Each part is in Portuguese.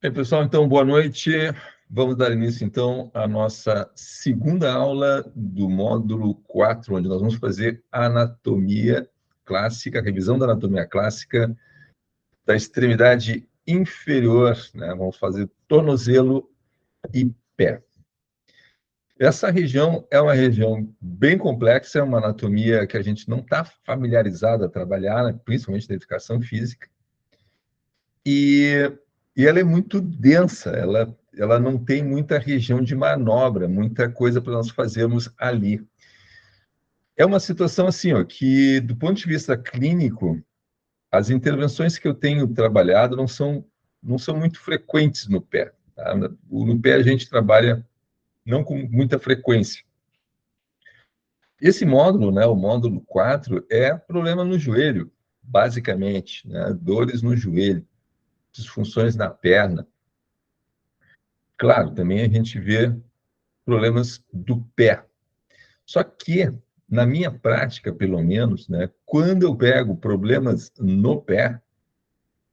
Bem, pessoal, então, boa noite. Vamos dar início, então, à nossa segunda aula do módulo 4, onde nós vamos fazer anatomia clássica, revisão da anatomia clássica da extremidade inferior, né? Vamos fazer tornozelo e pé. Essa região é uma região bem complexa, é uma anatomia que a gente não está familiarizado a trabalhar, né? Principalmente na educação física. E ela é muito densa, ela não tem muita região de manobra, muita coisa para nós fazermos ali. É uma situação assim, ó, que do ponto de vista clínico, as intervenções que eu tenho trabalhado não são muito frequentes no pé. Tá? No pé a gente trabalha não com muita frequência. Esse módulo, né, o módulo 4, é problema no joelho, basicamente, né, dores no joelho, disfunções na perna. Claro, também a gente vê problemas do pé. Só que, na minha prática, pelo menos, né, quando eu pego problemas no pé,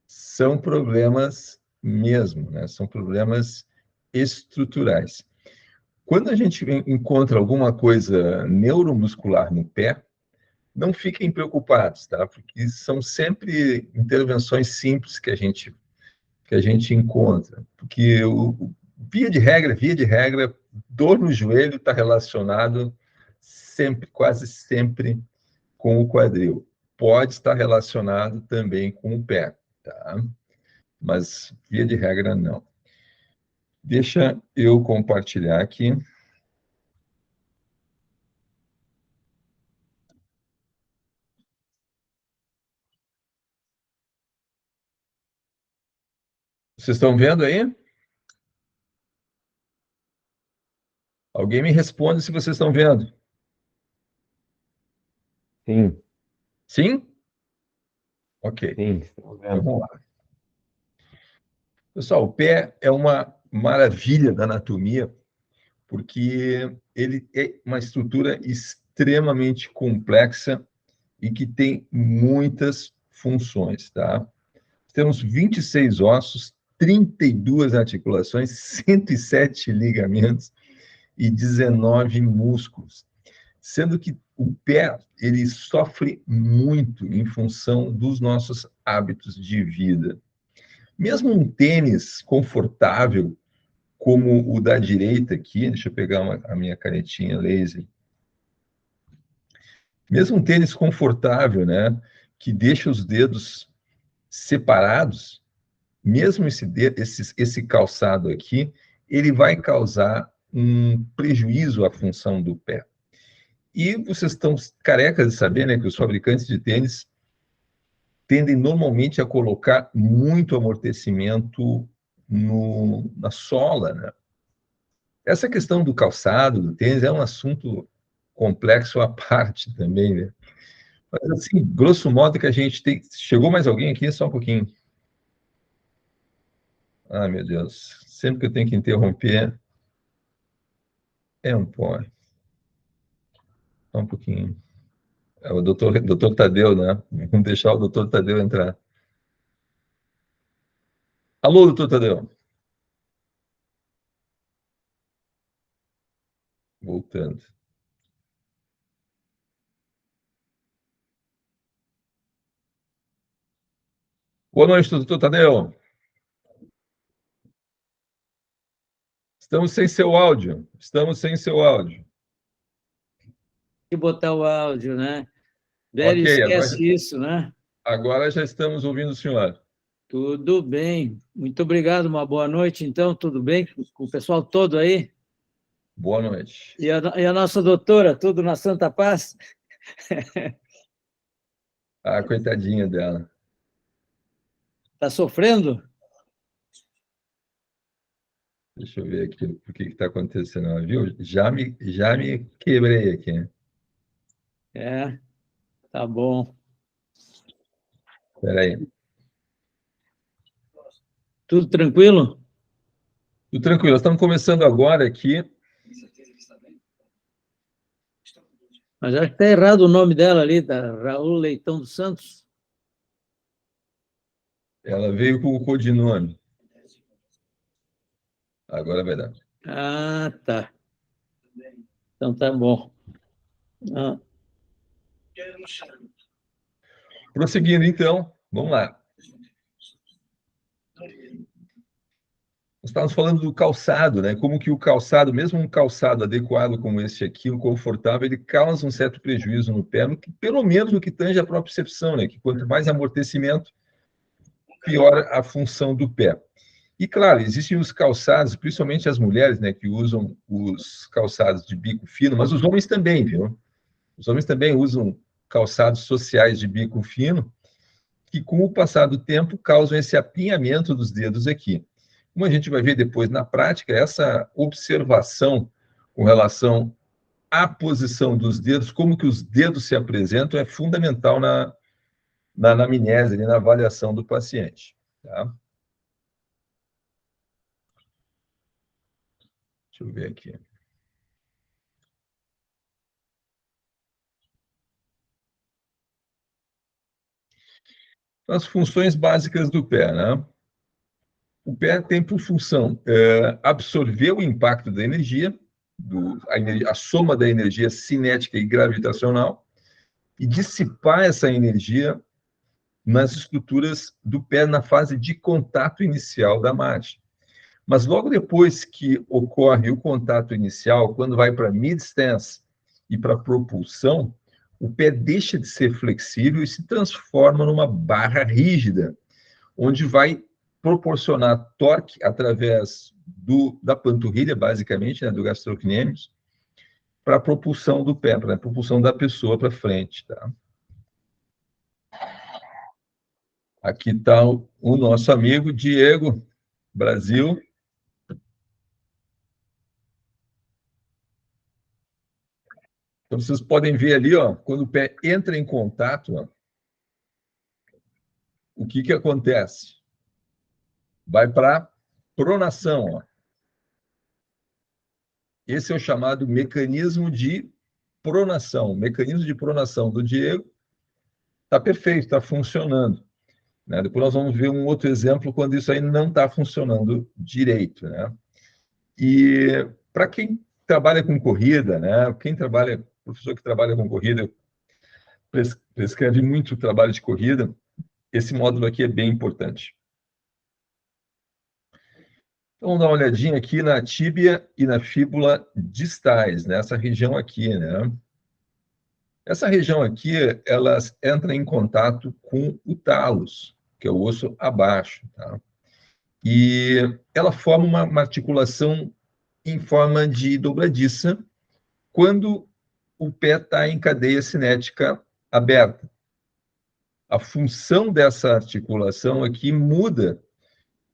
são problemas mesmo, né, são problemas estruturais. Quando a gente encontra alguma coisa neuromuscular no pé, não fiquem preocupados, tá? Porque são sempre intervenções simples que a gente encontra. Porque via de regra, dor no joelho está relacionado sempre, quase sempre, com o quadril. Pode estar relacionado também com o pé, tá? Mas, via de regra, não. Deixa eu compartilhar aqui. Vocês estão vendo aí? Alguém me responde se vocês estão vendo. Sim, Sim? Ok. sim, estamos Então, vendo. vamos lá. Pessoal, o pé é uma maravilha da anatomia, porque ele é uma estrutura extremamente complexa e que tem muitas funções, tá? Temos 26 ossos, 32 articulações, 107 ligamentos e 19 músculos, sendo que o pé ele sofre muito em função dos nossos hábitos de vida. Mesmo um tênis confortável, como o da direita aqui, deixa eu pegar a minha canetinha laser. Mesmo um tênis confortável, né, que deixa os dedos separados, mesmo esse calçado aqui, ele vai causar um prejuízo à função do pé. E vocês estão carecas de saber, né, que os fabricantes de tênis tendem normalmente a colocar muito amortecimento na sola, né? Essa questão do calçado, do tênis, é um assunto complexo à parte também, né? Mas, assim, grosso modo, que a gente tem... Chegou mais alguém aqui? Só um pouquinho. Ah, meu Deus. Sempre que eu tenho que interromper, é um pó. Só um pouquinho. É o doutor Tadeu, né? Vamos deixar o doutor Tadeu entrar. Alô, doutor Tadeu. Voltando. Boa noite, doutor Tadeu. Estamos sem seu áudio. Estamos sem seu áudio. Que botar o áudio, né? Velho, Ok, esquece isso, né? agora já estamos ouvindo o senhor. Tudo bem. Muito obrigado, uma boa noite, então. Tudo bem com o pessoal todo aí? Boa noite. E a nossa doutora, tudo na Santa Paz? Ah, coitadinha dela. Está sofrendo? Deixa eu ver aqui o que está acontecendo. Ela viu? Já me quebrei aqui. É, tá bom. Espera aí. Tudo tranquilo? Tudo tranquilo. Estamos começando agora aqui. Mas acho que está errado o nome dela ali, da Raul Leitão dos Santos. Ela veio com o codinome. Agora vai dar. Ah, tá. Então tá bom. Ah, Prosseguindo, então, vamos lá. Nós estávamos falando do calçado, né? Como que o calçado, mesmo um calçado adequado como esse aqui, um confortável, ele causa um certo prejuízo no pé, pelo menos no que tange a propriocepção, né? Que quanto mais amortecimento, pior a função do pé. E, claro, existem os calçados, principalmente as mulheres, né, que usam os calçados de bico fino, mas os homens também, viu? Os homens também usam calçados sociais de bico fino, que, com o passar do tempo, causam esse apinhamento dos dedos aqui. Como a gente vai ver depois na prática, essa observação com relação à posição dos dedos, como que os dedos se apresentam, é fundamental na anamnese, na avaliação do paciente. Tá? Deixa eu ver aqui. As funções básicas do pé, né? O pé tem por função absorver o impacto da energia, a soma da energia cinética e gravitacional, e dissipar essa energia nas estruturas do pé na fase de contato inicial da marcha. Mas logo depois que ocorre o contato inicial, quando vai para mid-stance e para propulsão, o pé deixa de ser flexível e se transforma numa barra rígida, onde vai proporcionar torque através da panturrilha, basicamente, né, do gastrocnêmios, para a propulsão do pé, para a propulsão da pessoa para frente. Tá? Aqui está o nosso amigo Diego, Brasil. Então, vocês podem ver ali, ó, quando o pé entra em contato, ó, o que, que acontece? Vai para pronação. Ó. Esse é o chamado mecanismo de pronação. O mecanismo de pronação do Diego está perfeito, está funcionando. Né? Depois nós vamos ver um outro exemplo quando isso aí não está funcionando direito. Né? E para quem trabalha com corrida, né? Quem trabalha, professor que trabalha com corrida, prescreve muito trabalho de corrida, esse módulo aqui é bem importante. Então, vamos dar uma olhadinha aqui na tíbia e na fíbula distais, nessa região aqui, né? Essa região aqui, elas entram em contato com o talos, que é o osso abaixo, tá? E ela forma uma articulação em forma de dobradiça quando o pé está em cadeia cinética aberta. A função dessa articulação aqui muda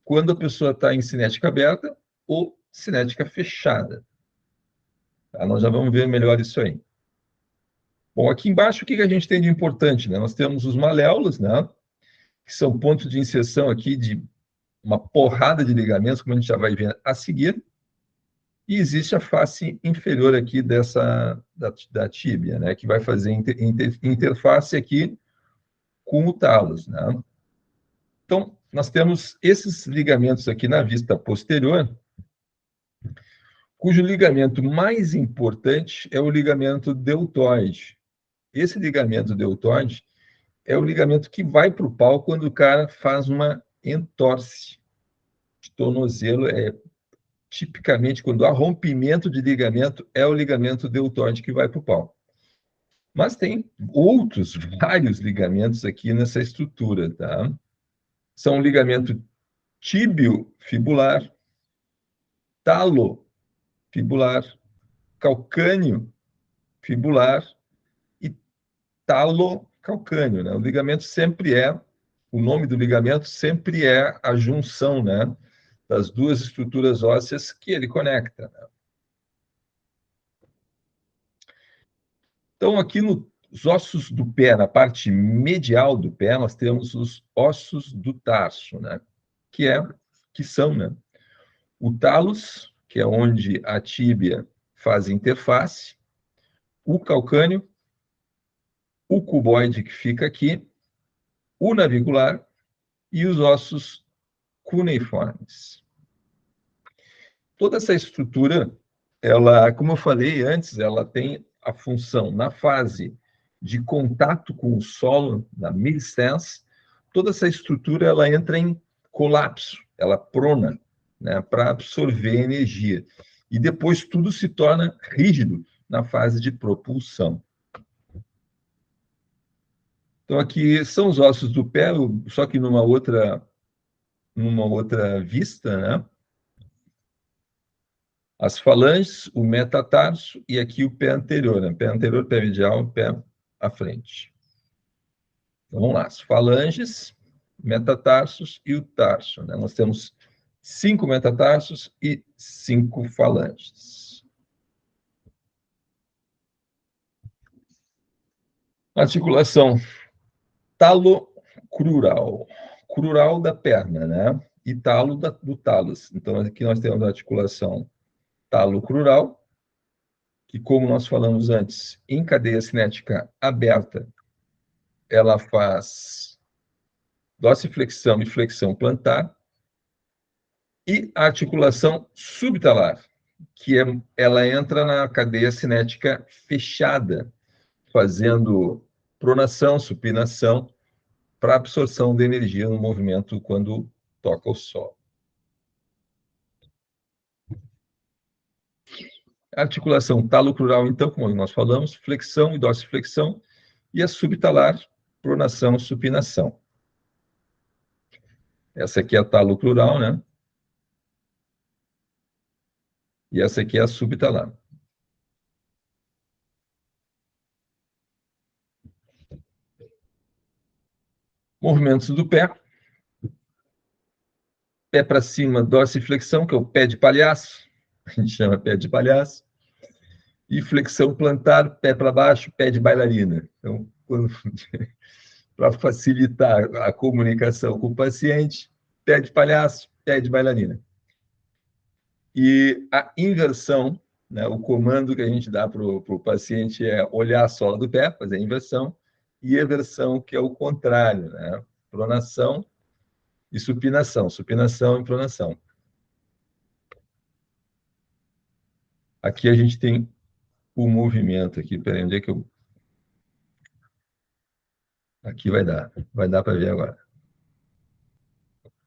quando a pessoa está em cinética aberta ou cinética fechada. Tá? Nós já vamos ver melhor isso aí. Bom, aqui embaixo, o que a gente tem de importante? Né? Nós temos os maléolos, né? Que são pontos de inserção aqui de uma porrada de ligamentos, como a gente já vai ver a seguir. E existe a face inferior aqui da tíbia, né? Que vai fazer interface aqui com o talos, né? Então, nós temos esses ligamentos aqui na vista posterior, cujo ligamento mais importante é o ligamento deltoide. Esse ligamento deltoide é o ligamento que vai para o pau quando o cara faz uma entorse de tornozelo. Tipicamente, quando há rompimento de ligamento, é o ligamento deltoide que vai para o pau. Mas tem outros, vários ligamentos aqui nessa estrutura, tá? São o ligamento tíbio-fibular, talo-fibular, calcâneo-fibular e talo-calcâneo, né? O nome do ligamento sempre é a junção, né, das duas estruturas ósseas que ele conecta. Né? Então, aqui nos ossos do pé, na parte medial do pé, nós temos os ossos do tarso, né? Que são, né, o talos, que é onde a tíbia faz interface, o calcâneo, o cuboide, que fica aqui, o navicular e os ossos cuneiformes. toda essa estrutura, ela, como eu falei antes, ela tem a função na fase de contato com o solo, na midstance, toda essa estrutura ela entra em colapso, ela prona, né, para absorver energia. E depois tudo se torna rígido na fase de propulsão. Então, aqui são os ossos do pé, só que numa outra vista, né? As falanges, o metatarso e aqui o pé anterior, né? Pé anterior, pé medial, pé à frente. Então, vamos lá. As falanges, metatarsos e o tarso, né? Nós temos 5 metatarsos e 5 falanges. Articulação talocrural. Crural da perna, né? E talo do talos. Então, aqui nós temos a articulação talocrural, que, como nós falamos antes, em cadeia cinética aberta, ela faz dorsiflexão e flexão plantar, e a articulação subtalar, ela entra na cadeia cinética fechada, fazendo pronação, supinação, para absorção de energia no movimento quando toca o solo. A articulação talocrural, então, como nós falamos, flexão e dorsiflexão, e a subtalar, pronação, supinação. Essa aqui é a talocrural, né? E essa aqui é a subtalar. Movimentos do pé. Pé para cima, dorsiflexão, que é o pé de palhaço. A gente chama pé de palhaço. E flexão plantar, pé para baixo, pé de bailarina. Então, para facilitar a comunicação com o paciente, pé de palhaço, pé de bailarina. E a inversão, né, o comando que a gente dá para o paciente é olhar a sola do pé, fazer a inversão, e eversão, que é o contrário, né? Pronação e supinação, supinação e pronação. Aqui a gente tem o movimento aqui, peraí, onde é que eu... Aqui vai dar para ver agora.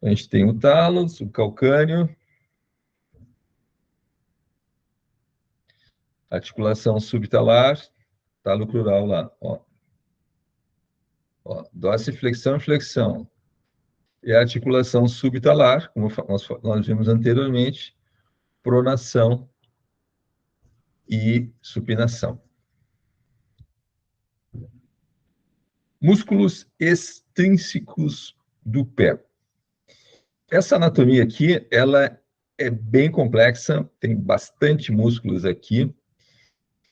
A gente tem o tálus, o calcâneo, articulação subtalar, talocrural lá, ó. Ó, dorsiflexão e flexão. E a articulação subtalar, como nós vimos anteriormente, pronação e supinação. Músculos extrínsecos do pé. Essa anatomia aqui, ela é bem complexa, tem bastante músculos aqui,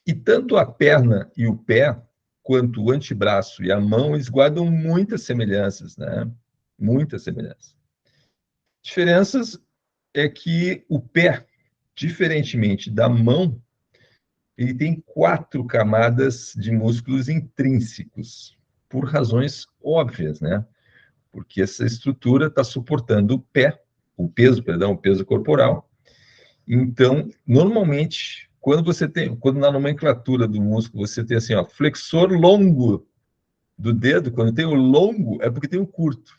e tanto a perna e o pé, quanto o antebraço e a mão, eles guardam muitas semelhanças, né? Muitas semelhanças. Diferenças é que o pé, diferentemente da mão, ele tem 4 camadas de músculos intrínsecos, por razões óbvias, né? Porque essa estrutura está suportando o peso corporal. Então, normalmente, quando na nomenclatura do músculo você tem assim, ó, flexor longo do dedo, quando tem o longo, é porque tem o curto.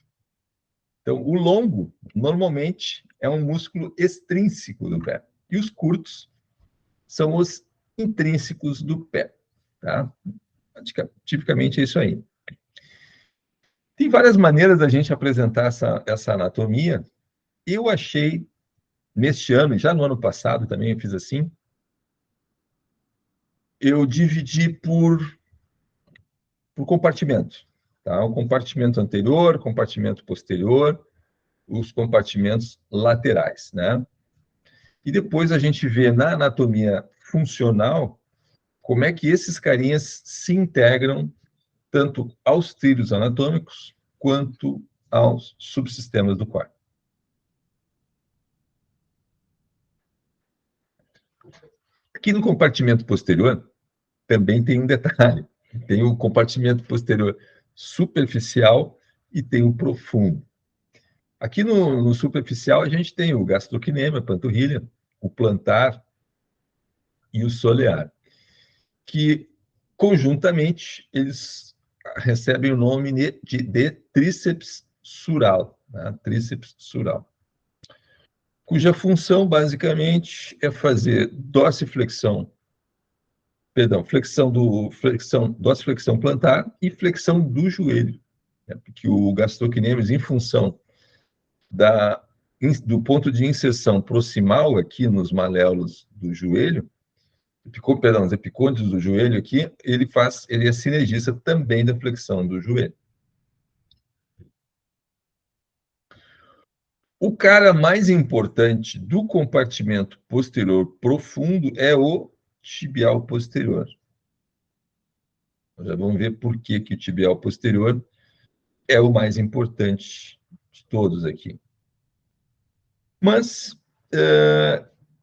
Então, o longo, normalmente, é um músculo extrínseco do pé. E os curtos são os intrínsecos do pé. Tá? Tipicamente é isso aí. Tem várias maneiras da gente apresentar essa anatomia. Eu achei, neste ano, já no ano passado também eu fiz assim, eu dividi por compartimento. Tá? O compartimento anterior, compartimento posterior, os compartimentos laterais, né? E depois a gente vê na anatomia funcional como é que esses carinhas se integram tanto aos trilhos anatômicos quanto aos subsistemas do corpo. Aqui no compartimento posterior também tem um detalhe. Tem o compartimento posterior superficial e tem o profundo. Aqui no superficial a gente tem o gastrocnêmio, a panturrilha, o plantar e o solear, que conjuntamente eles recebem o nome de tríceps sural, né? Tríceps sural, cuja função basicamente é fazer dorsiflexão, dorsiflexão plantar e flexão do joelho, né? Porque o gastrocnêmio, em função do ponto de inserção proximal aqui nos maléolos do joelho, os epicôndios do joelho aqui, ele é sinergista também da flexão do joelho. O cara mais importante do compartimento posterior profundo é o tibial posterior. Já vamos ver por que o tibial posterior é o mais importante de todos aqui. Mas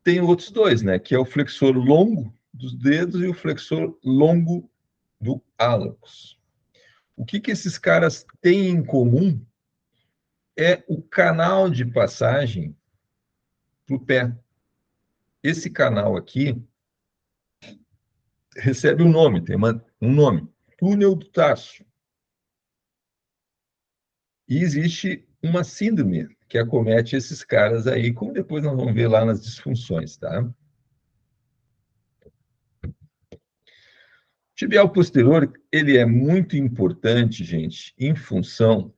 tem outros dois, né? Que é o flexor longo dos dedos e o flexor longo do hálux. O que esses caras têm em comum é o canal de passagem para o pé. Esse canal aqui recebe um nome, tem um nome, túnel do tarso. E existe uma síndrome que acomete esses caras aí, como depois nós vamos ver lá nas disfunções, tá? Tibial posterior, ele é muito importante, gente, em função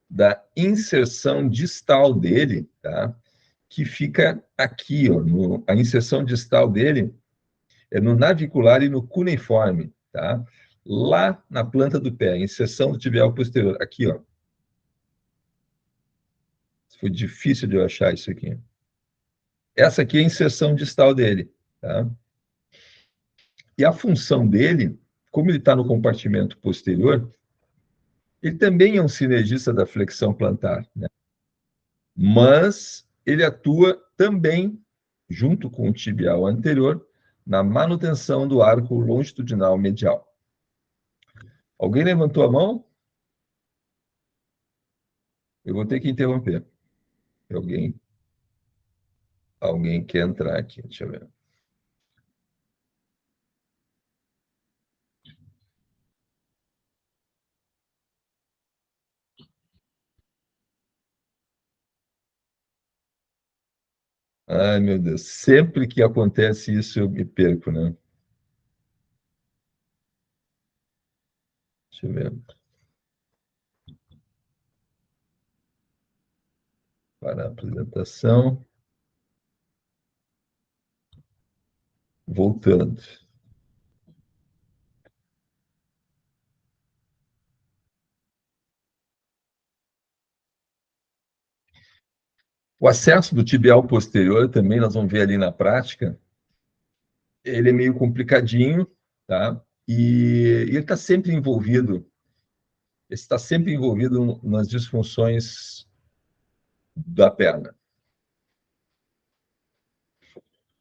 da inserção distal dele, tá? Que fica aqui, ó, a inserção distal dele é no navicular e no cuneiforme, tá? Lá na planta do pé, inserção do tibial posterior, aqui, ó. Foi difícil de eu achar isso aqui. Essa aqui é a inserção distal dele, tá? E a função dele, como ele está no compartimento posterior, ele também é um sinergista da flexão plantar, né? Mas ele atua também, junto com o tibial anterior, na manutenção do arco longitudinal medial. Alguém levantou a mão? Eu vou ter que interromper. Alguém quer entrar aqui, deixa eu ver. Ai, meu Deus, sempre que acontece isso eu me perco, né? Deixa eu ver. Para a apresentação. Voltando. O acesso do tibial posterior também, nós vamos ver ali na prática, ele é meio complicadinho, tá? E ele está sempre envolvido nas disfunções da perna.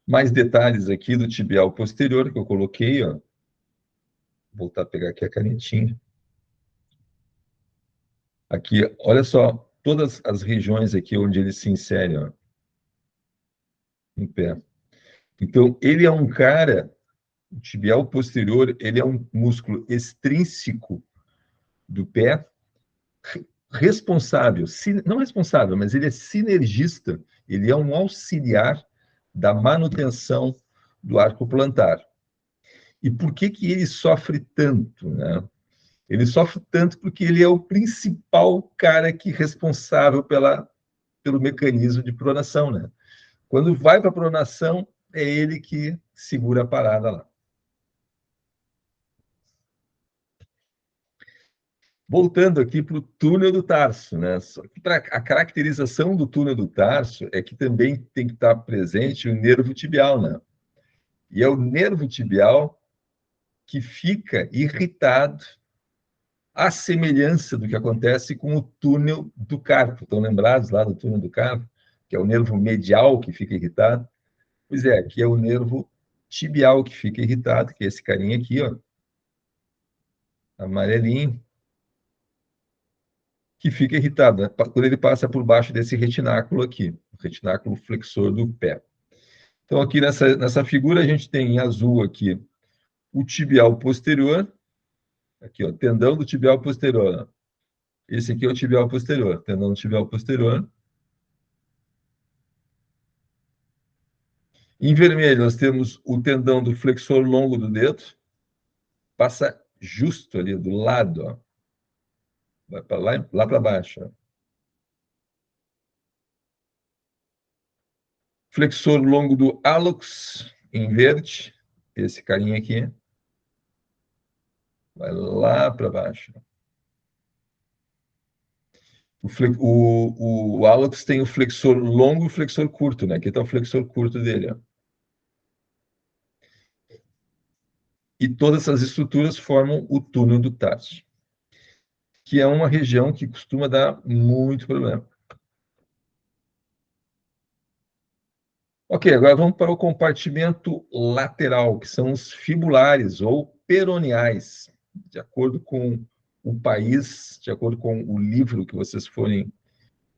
Mais detalhes aqui do tibial posterior que eu coloquei, ó. Vou voltar a pegar aqui a canetinha. Aqui, olha só, todas as regiões aqui onde ele se insere, ó, no pé. Então, ele é um cara, o tibial posterior, ele é um músculo extrínseco do pé, responsável, não responsável, mas ele é sinergista, ele é um auxiliar da manutenção do arco plantar. E por que ele sofre tanto, né? Ele sofre tanto porque ele é o principal cara que é responsável pelo mecanismo de pronação, né? Quando vai para a pronação, é ele que segura a parada lá. Voltando aqui para o túnel do tarso, né? A caracterização do túnel do tarso é que também tem que estar presente o nervo tibial, né? E é o nervo tibial que fica irritado à semelhança do que acontece com o túnel do carpo. Estão lembrados lá do túnel do carpo? Que é o nervo medial que fica irritado? Pois é, aqui é o nervo tibial que fica irritado, que é esse carinha aqui, ó, amarelinho, que fica irritado, né? Quando ele passa por baixo desse retináculo aqui, o retináculo flexor do pé. Então, aqui nessa figura, a gente tem em azul aqui o tibial posterior, aqui, ó, tendão do tibial posterior. Ó. Esse aqui é o tibial posterior, tendão do tibial posterior. Em vermelho, nós temos o tendão do flexor longo do dedo, passa justo ali do lado, ó. Vai para lá para baixo. Ó. Flexor longo do hálux, em verde, esse carinha aqui. Vai lá para baixo. O hálux tem o flexor longo e o flexor curto, né? Aqui está o flexor curto dele, ó. E todas essas estruturas formam o túnel do tarso, que é uma região que costuma dar muito problema. Ok, agora vamos para o compartimento lateral, que são os fibulares ou peroneais, de acordo com o país, de acordo com o livro que vocês forem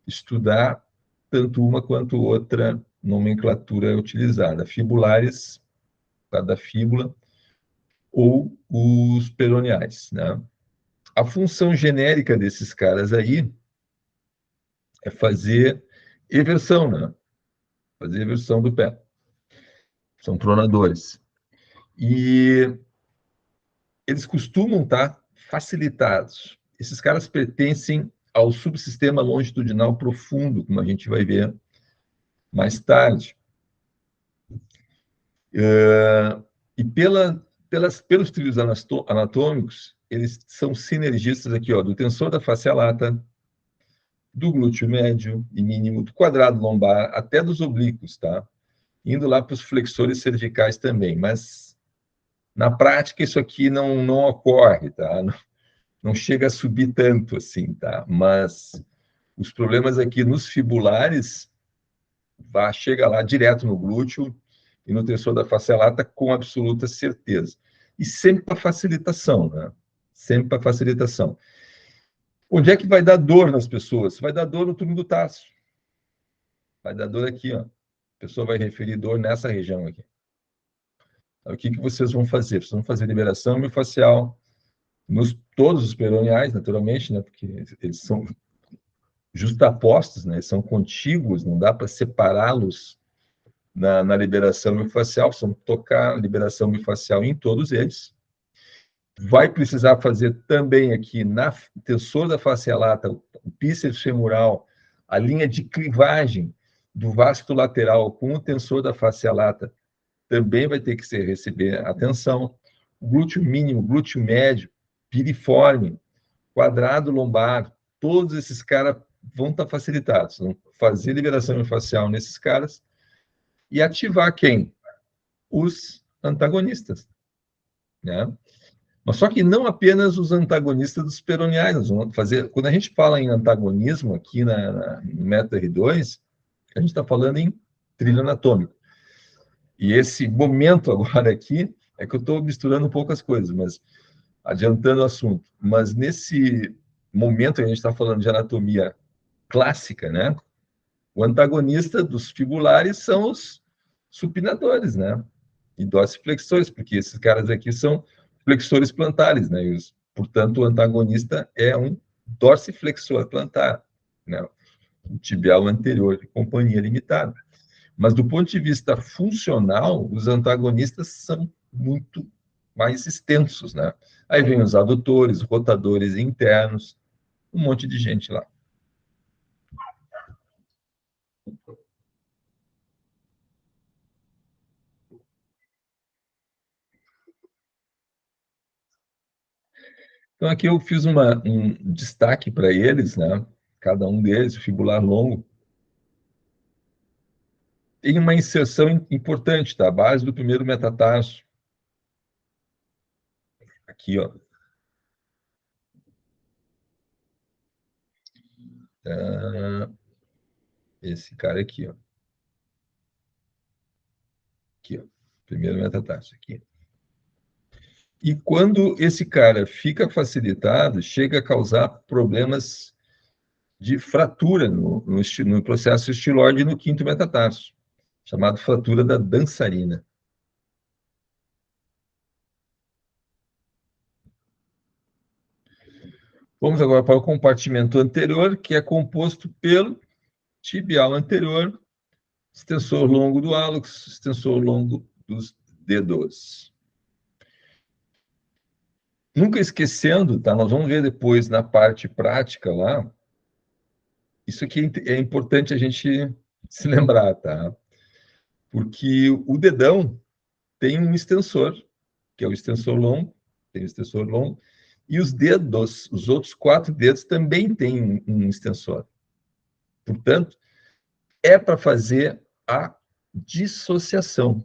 estudar, tanto uma quanto outra nomenclatura é utilizada. Fibulares, da fíbula, ou os peroneais, né? A função genérica desses caras aí é fazer eversão, né? Fazer eversão do pé. São pronadores. E eles costumam estar facilitados. Esses caras pertencem ao subsistema longitudinal profundo, como a gente vai ver mais tarde. E pelos trilhos anatômicos, eles são sinergistas aqui, ó, do tensor da face lata, do glúteo médio e mínimo, do quadrado lombar, até dos oblíquos, tá? Indo lá para os flexores cervicais também, mas na prática isso aqui não ocorre, tá? Não chega a subir tanto assim, tá? Mas os problemas aqui nos fibulares chega lá direto no glúteo e no tensor da face lata com absoluta certeza. E sempre para facilitação, né? Sempre para facilitação. Onde é que vai dar dor nas pessoas? Vai dar dor no túnel do tarso. Vai dar dor aqui, ó. A pessoa vai referir dor nessa região aqui. O que vocês vão fazer? Vocês vão fazer liberação miofascial nos todos os peroneais, naturalmente, né? Porque eles são justapostos, né? Eles são contíguos, não dá para separá-los na liberação miofascial. Precisam tocar a liberação miofascial em todos eles. Vai precisar fazer também aqui na tensor da face lata, o bíceps femoral, a linha de clivagem do vasto lateral com o tensor da face lata também vai ter que receber atenção. O glúteo mínimo, glúteo médio, piriforme, quadrado lombar, todos esses caras vão estar facilitados. Vão fazer liberação miofascial nesses caras e ativar quem? Os antagonistas, né? Mas só que não apenas os antagonistas dos peroneais. Nós vamos fazer, quando a gente fala em antagonismo aqui no método R2, a gente está falando em trilho anatômico. E esse momento agora aqui é que eu estou misturando um pouco as coisas, mas adiantando o assunto. Mas nesse momento que a gente está falando de anatomia clássica, né? O antagonista dos fibulares são os supinadores, né? E dorsiflexores, porque esses caras aqui são flexores plantares, né? Portanto, o antagonista é um dorsiflexor plantar, né? O tibial anterior de companhia limitada. Mas do ponto de vista funcional, os antagonistas são muito mais extensos, né? Aí vem os adutores, rotadores internos, um monte de gente lá. Então, aqui eu fiz um destaque para eles, né? Cada um deles, o fibular longo. Tem uma inserção importante, tá? A base do primeiro metatarso. Aqui, ó. Esse cara aqui, ó. Aqui, ó. Primeiro metatarso, aqui. E quando esse cara fica facilitado, chega a causar problemas de fratura no processo estiloide no quinto metatarso. chamado fratura da dançarina. Vamos agora para o compartimento anterior, que é composto pelo tibial anterior, extensor longo do hálux, extensor longo dos dedos. Nunca esquecendo, tá? Nós vamos ver depois na parte prática lá. Isso aqui é importante a gente se lembrar, tá? Porque o dedão tem um extensor, que é o extensor longo, tem o extensor longo, e os dedos, os outros 4 dedos também têm um extensor. Portanto, é para fazer a dissociação.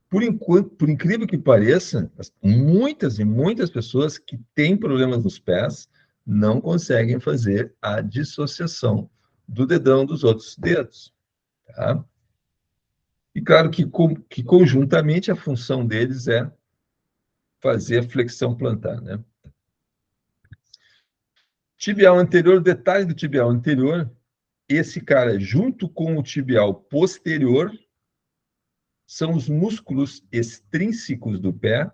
Por incrível que pareça, muitas e muitas pessoas que têm problemas nos pés não conseguem fazer a dissociação do dedão dos outros dedos. Tá? E claro que conjuntamente a função deles é fazer a flexão plantar. Né? Tibial anterior, detalhe do tibial anterior, esse cara junto com o tibial posterior são os músculos extrínsecos do pé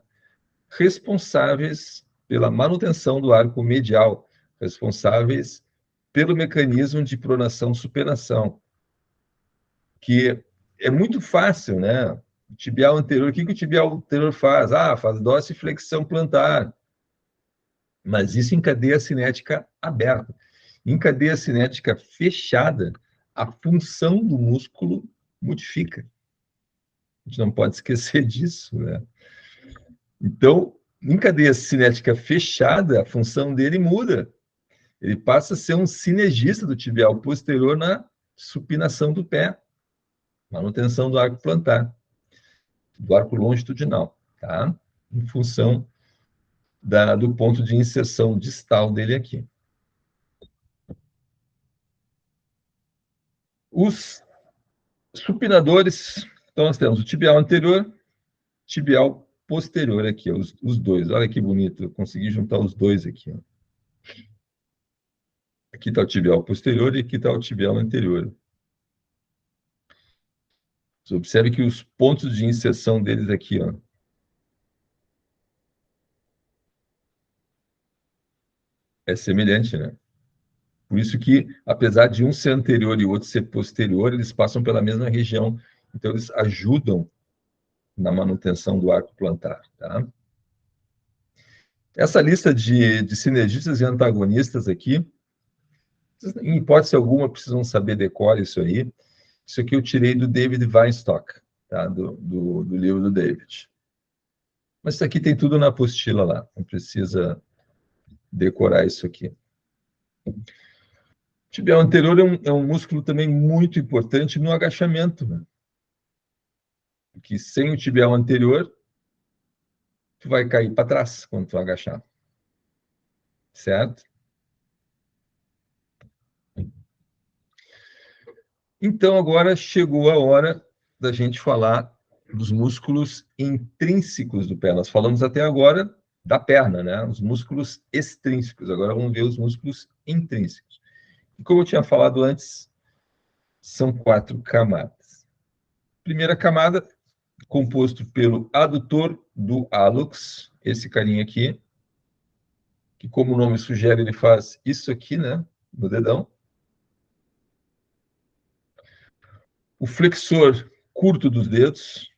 responsáveis pela manutenção do arco medial, responsáveis pelo mecanismo de pronação-supinação, que é muito fácil, né? O tibial anterior, o que o tibial anterior faz? Faz dorsiflexão plantar. Mas isso em cadeia cinética aberta. Em cadeia cinética fechada, a função do músculo modifica. A gente não pode esquecer disso, né? Então, em cadeia cinética fechada, a função dele muda. Ele passa a ser um sinergista do tibial posterior na supinação do pé, manutenção do arco plantar, do arco longitudinal, tá? Em função do ponto de inserção distal dele aqui. Os supinadores, então nós temos o tibial anterior, tibial posterior aqui, os dois. Olha que bonito, eu consegui juntar os dois aqui. Ó. Aqui está o tibial posterior e aqui está o tibial anterior. Você observe que os pontos de inserção deles aqui, ó, é semelhante, né? Por isso que, apesar de um ser anterior e o outro ser posterior, eles passam pela mesma região. Então, eles ajudam na manutenção do arco plantar, tá? Essa lista de sinergistas e antagonistas aqui, em hipótese alguma, precisam saber decorar isso aí. Isso aqui eu tirei do David Weinstock, tá? do livro do David. Mas isso aqui tem tudo na apostila lá, não precisa decorar isso aqui. O tibial anterior é um músculo também muito importante no agachamento, né? Porque sem o tibial anterior, tu vai cair para trás quando tu agachar. Certo? Então, agora chegou a hora da gente falar dos músculos intrínsecos do pé. Nós falamos até agora da perna, né? Os músculos extrínsecos. Agora vamos ver os músculos intrínsecos. E como eu tinha falado antes, são 4 camadas. Primeira camada, composto pelo adutor do hálux, esse carinha aqui, que como o nome sugere, ele faz isso aqui, né? No dedão. O flexor curto dos dedos,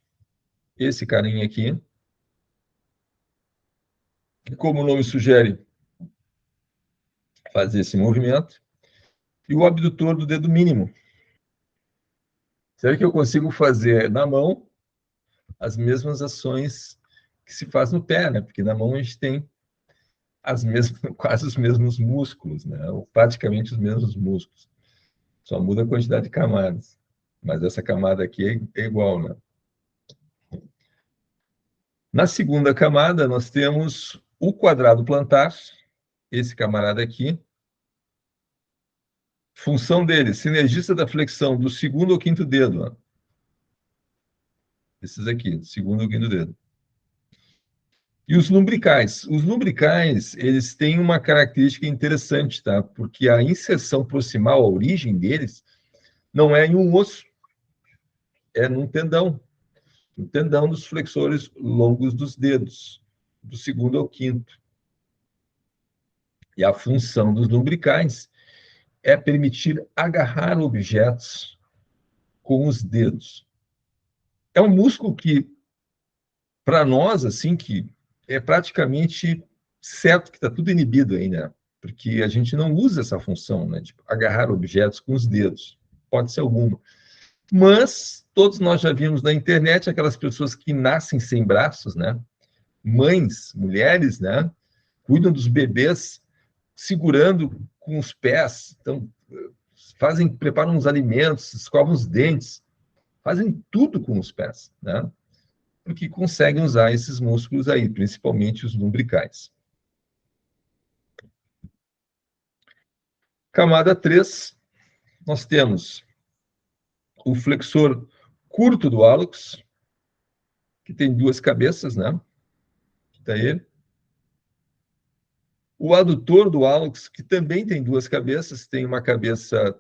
esse carinha aqui, que como o nome sugere, faz esse movimento. E o abdutor do dedo mínimo. Será que eu consigo fazer na mão as mesmas ações que se faz no pé, né? Porque na mão a gente tem quase os mesmos músculos, né? Ou praticamente os mesmos músculos. Só muda a quantidade de camadas. Mas essa camada aqui é igual, né? Na segunda camada, nós temos o quadrado plantar, esse camarada aqui. Função dele, sinergista da flexão do segundo ou quinto dedo. Ó. Esses aqui, segundo ou quinto dedo. E os lumbricais. Os lumbricais, eles têm uma característica interessante, tá? Porque a inserção proximal, a origem deles, não é em um osso. é no tendão dos flexores longos dos dedos, do segundo ao quinto. E a função dos lumbricais é permitir agarrar objetos com os dedos. É um músculo que, para nós, assim, que é praticamente certo que está tudo inibido aí, né? Porque a gente não usa essa função, né? De agarrar objetos com os dedos. Pode ser alguma. Mas todos nós já vimos na internet aquelas pessoas que nascem sem braços, né? Mães, mulheres, né? Cuidam dos bebês segurando com os pés. Então, preparam os alimentos, escovam os dentes, fazem tudo com os pés, né? Porque conseguem usar esses músculos aí, principalmente os lumbricais. Camada 3, nós temos o flexor curto do hálux, que tem duas cabeças, né? Está ele. O adutor do hálux, que também tem duas cabeças, tem uma cabeça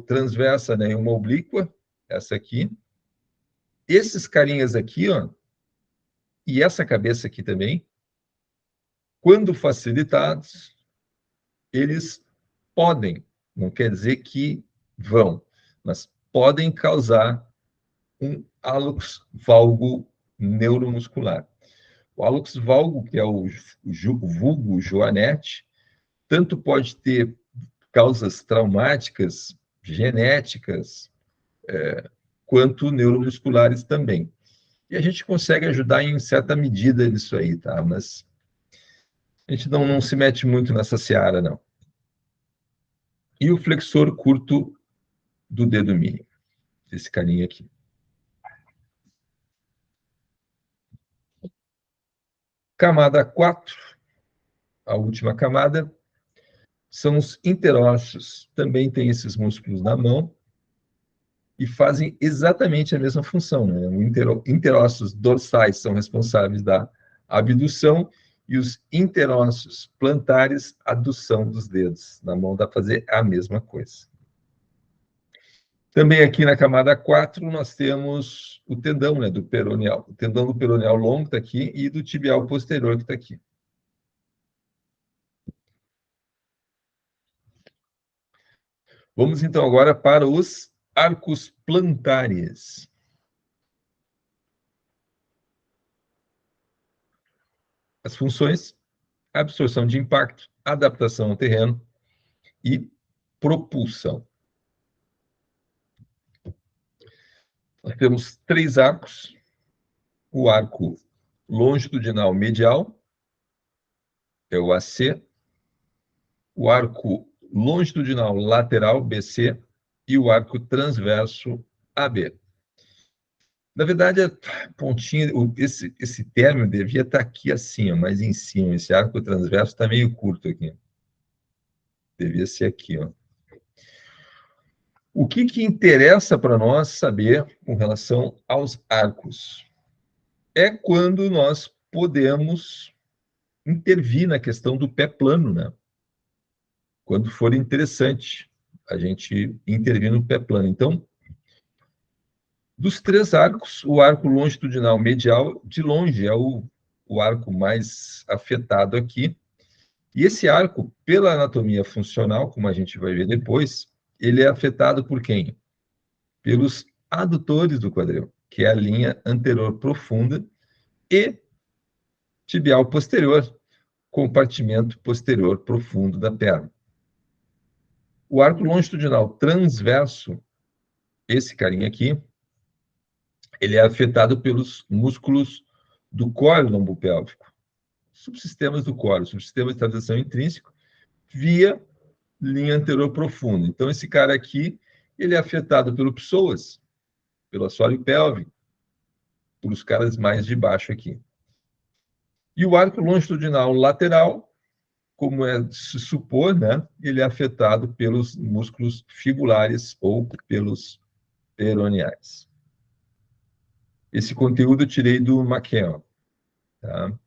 transversa, né, e uma oblíqua, essa aqui. Esses carinhas aqui, ó, e essa cabeça aqui também, quando facilitados, eles podem, não quer dizer que vão, mas podem causar um hálux valgo neuromuscular. O hálux valgo, que é o vulgo joanete, tanto pode ter causas traumáticas, genéticas, quanto neuromusculares também. E a gente consegue ajudar em certa medida nisso aí, tá? Mas a gente não se mete muito nessa seara, não. E o flexor curto do dedo mínimo, esse carinha aqui. Camada 4, a última camada, são os interósseos. Também tem esses músculos na mão e fazem exatamente a mesma função, né? Os interósseos dorsais são responsáveis da abdução e os interósseos plantares, adução dos dedos. Na mão dá para fazer a mesma coisa. Também aqui na camada 4, nós temos o tendão, né, do peroneal. O tendão do peroneal longo está aqui e do tibial posterior que está aqui. Vamos então agora para os arcos plantares. As funções: absorção de impacto, adaptação ao terreno e propulsão. Nós temos 3 arcos: o arco longitudinal medial, é o AC, o arco longitudinal lateral, BC, e o arco transverso, AB. Na verdade, a pontinha, esse término devia estar aqui assim, ó, mais em cima. Esse arco transverso está meio curto aqui. Devia ser aqui, ó. O que interessa para nós saber com relação aos arcos? É quando nós podemos intervir na questão do pé plano, né? Quando for interessante a gente intervir no pé plano. Então, dos 3 arcos, o arco longitudinal medial, de longe, é o arco mais afetado aqui. E esse arco, pela anatomia funcional, como a gente vai ver depois, ele é afetado por quem? Pelos adutores do quadril, que é a linha anterior profunda, e tibial posterior, compartimento posterior profundo da perna. O arco longitudinal transverso, esse carinha aqui, ele é afetado pelos músculos do córeo lombopélvico, subsistemas do córeo, subsistema de estabilização intrínseco, via linha anterior profunda. Então, esse cara aqui, ele é afetado pelo psoas, pelo assoalho pélvico, pelos caras mais de baixo aqui. E o arco longitudinal lateral, como é de se supor, né, ele é afetado pelos músculos fibulares ou pelos peroneais. Esse conteúdo eu tirei do McKeown. Tá?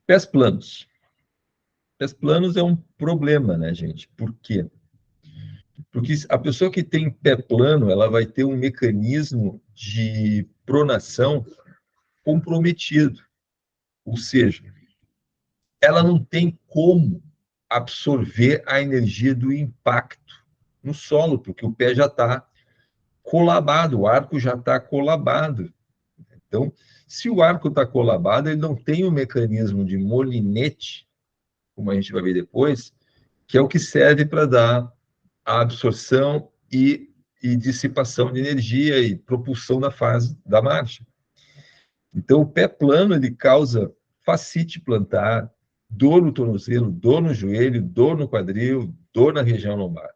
Pés planos. Pés planos é um problema, né, gente? Por quê? Porque a pessoa que tem pé plano, ela vai ter um mecanismo de pronação comprometido. Ou seja, ela não tem como absorver a energia do impacto no solo, porque o pé já está colabado, o arco já está colabado. Então, se o arco está colabado, ele não tem o mecanismo de molinete, como a gente vai ver depois, que é o que serve para dar a absorção e dissipação de energia e propulsão da fase da marcha. Então, o pé plano ele causa fascite plantar, dor no tornozelo, dor no joelho, dor no quadril, dor na região lombar.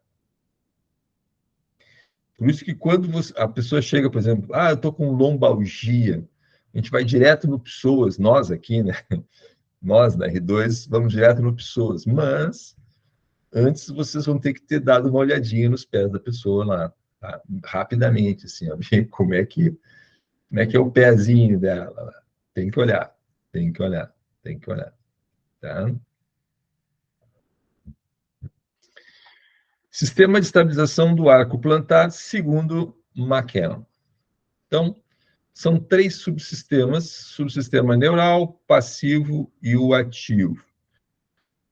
Por isso que quando a pessoa chega, por exemplo, eu estou com lombalgia, a gente vai direto no psoas, nós aqui, né? Nós, da R2, vamos direto no psoas, mas antes vocês vão ter que ter dado uma olhadinha nos pés da pessoa lá, tá? Rapidamente, assim, ó, ver como é que é o pezinho dela lá. Tem que olhar, tem que olhar, tem que olhar, tá? Sistema de estabilização do arco plantar, segundo McKeown. Então, são 3 subsistemas: subsistema neural, passivo e o ativo.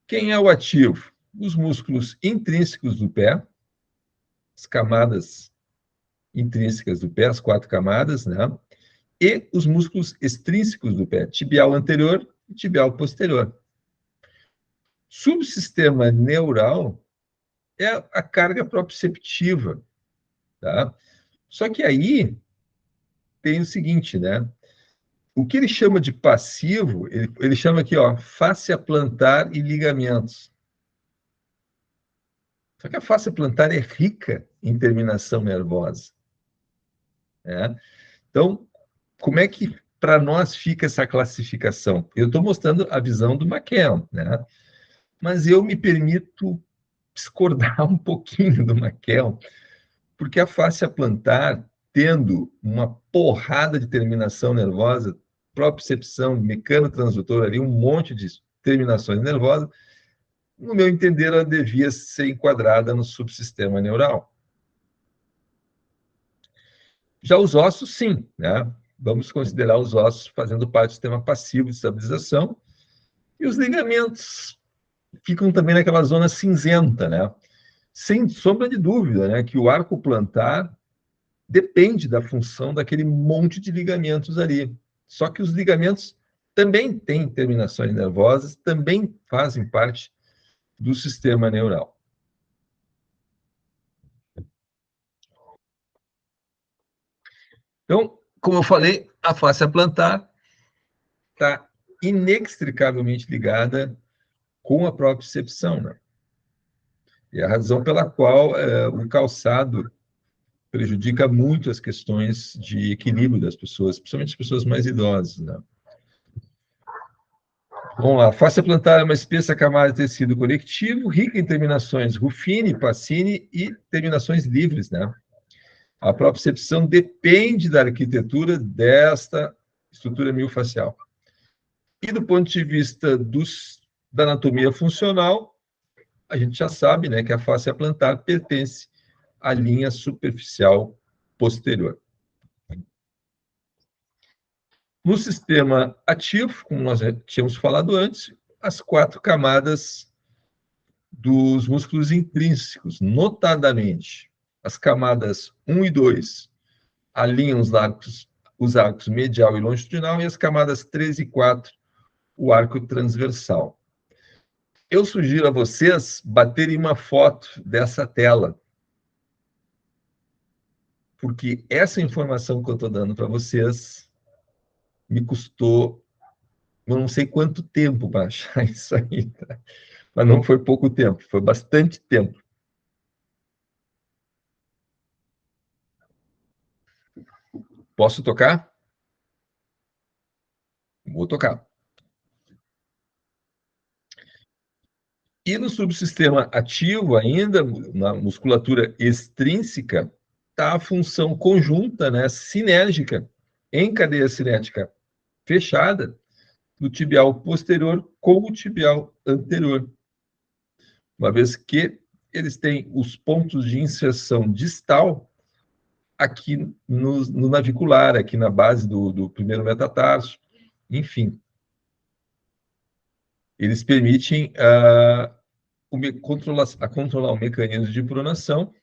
Quem é o ativo? Os músculos intrínsecos do pé, as camadas intrínsecas do pé, as 4 camadas, né? E os músculos extrínsecos do pé, tibial anterior e tibial posterior. Subsistema neural é a carga proprioceptiva, tá? Só que aí tem o seguinte, né? O que ele chama de passivo, ele chama aqui, ó, fáscia plantar e ligamentos. Só que a fáscia plantar é rica em terminação nervosa, né? Então, como é que para nós fica essa classificação? Eu estou mostrando a visão do McKeown, né? Mas eu me permito discordar um pouquinho do McKeown, porque a fáscia plantar, tendo uma porrada de terminação nervosa, propriocepção, mecanotransdutor ali, um monte de terminações nervosas, no meu entender, ela devia ser enquadrada no subsistema neural. Já os ossos, sim, né? Vamos considerar os ossos fazendo parte do sistema passivo de estabilização, e os ligamentos ficam também naquela zona cinzenta, né? Sem sombra de dúvida, né, que o arco plantar depende da função daquele monte de ligamentos ali. Só que os ligamentos também têm terminações nervosas, também fazem parte do sistema neural. Então, como eu falei, a fáscia plantar está inextricavelmente ligada com a propriocepção, né? E a razão pela qual o calçado prejudica muito as questões de equilíbrio das pessoas, principalmente as pessoas mais idosas, né? Vamos lá. A fáscia plantar é uma espessa camada de tecido conectivo, rica em terminações Ruffini, Pacini e terminações livres, né? A propriocepção depende da arquitetura desta estrutura miofascial. E do ponto de vista da anatomia funcional, a gente já sabe, né, que a fáscia plantar pertence à linha superficial posterior. No sistema ativo, como nós tínhamos falado antes, as 4 camadas dos músculos intrínsecos, notadamente as camadas 1 e 2 alinham os arcos medial e longitudinal, e as camadas 3 e 4 o arco transversal. Eu sugiro a vocês baterem uma foto dessa tela, porque essa informação que eu estou dando para vocês me custou não sei quanto tempo para achar isso aí, tá? Mas não foi pouco tempo, foi bastante tempo. Posso tocar? Vou tocar. E no subsistema ativo ainda, na musculatura extrínseca, está a função conjunta, né, sinérgica, em cadeia cinética fechada, do tibial posterior com o tibial anterior. Uma vez que eles têm os pontos de inserção distal aqui no navicular, aqui na base do primeiro metatarso, enfim. Eles permitem controlar o mecanismo de pronação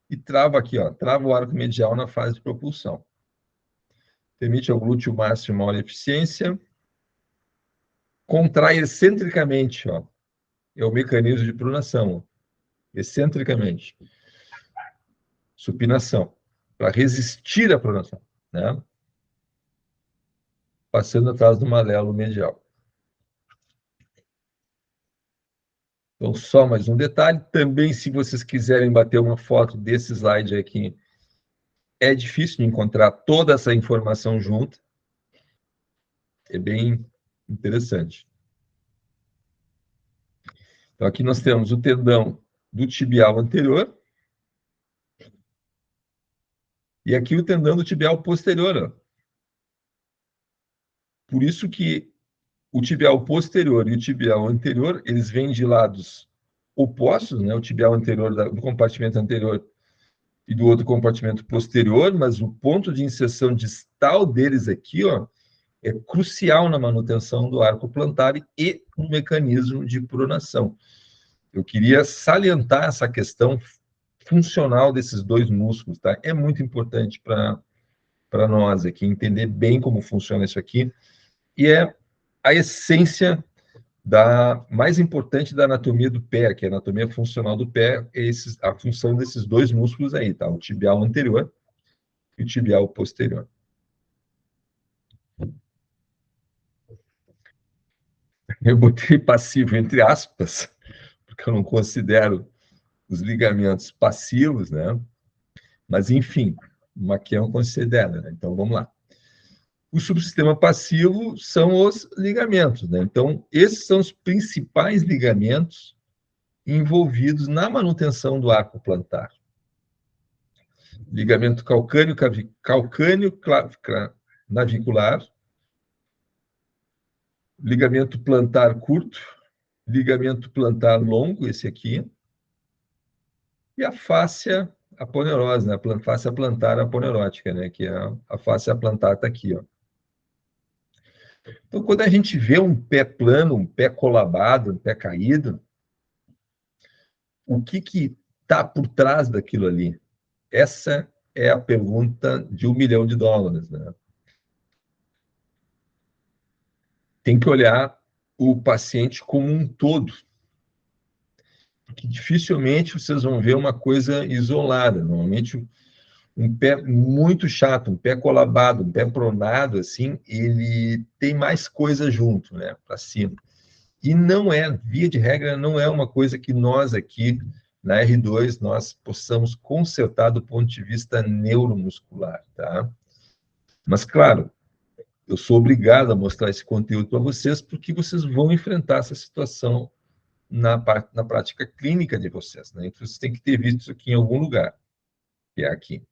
e trava aqui, ó, trava o arco medial na fase de propulsão. Permite ao glúteo máximo maior eficiência. Contrai excentricamente, ó, é o mecanismo de pronação, ó, excentricamente. Supinação, para resistir à pronação, né? Passando atrás do malelo medial. Então, só mais um detalhe. Também, se vocês quiserem bater uma foto desse slide aqui, é difícil de encontrar toda essa informação junto. É bem interessante. Então, aqui nós temos o tendão do tibial anterior. E aqui o tendão do tibial posterior. Ó. Por isso que o tibial posterior e o tibial anterior, eles vêm de lados opostos, né? O tibial anterior do compartimento anterior e do outro compartimento posterior, mas o ponto de inserção distal deles aqui, ó, é crucial na manutenção do arco plantar e no mecanismo de pronação. Eu queria salientar essa questão funcional desses dois músculos, tá? É muito importante para nós aqui entender bem como funciona isso aqui, e é a essência mais importante da anatomia do pé, que é a anatomia funcional do pé, é a função desses dois músculos aí, tá? O tibial anterior e o tibial posterior. Eu botei passivo entre aspas, porque eu não considero os ligamentos passivos, né? Mas, enfim, o Maquião considera, né? Então, vamos lá. O subsistema passivo são os ligamentos, né? Então, esses são os principais ligamentos envolvidos na manutenção do arco plantar. Ligamento calcâneo, navicular, ligamento plantar curto, ligamento plantar longo, esse aqui, e a fáscia aponeurose, né? A fáscia plantar aponerótica, né? Que é a fáscia plantar está aqui, ó. Então, quando a gente vê um pé plano, um pé colabado, um pé caído, o que está por trás daquilo ali? Essa é a pergunta de $1 milhão, né? Tem que olhar o paciente como um todo, porque dificilmente vocês vão ver uma coisa isolada. Normalmente, um pé muito chato, um pé colabado, um pé pronado, assim, ele tem mais coisa junto, né, para cima. E não é, via de regra, não é uma coisa que nós aqui, na R2, nós possamos consertar do ponto de vista neuromuscular, tá? Mas, claro, eu sou obrigado a mostrar esse conteúdo para vocês, porque vocês vão enfrentar essa situação na prática clínica de vocês, né? Então, vocês têm que ter visto isso aqui em algum lugar, que é aqui.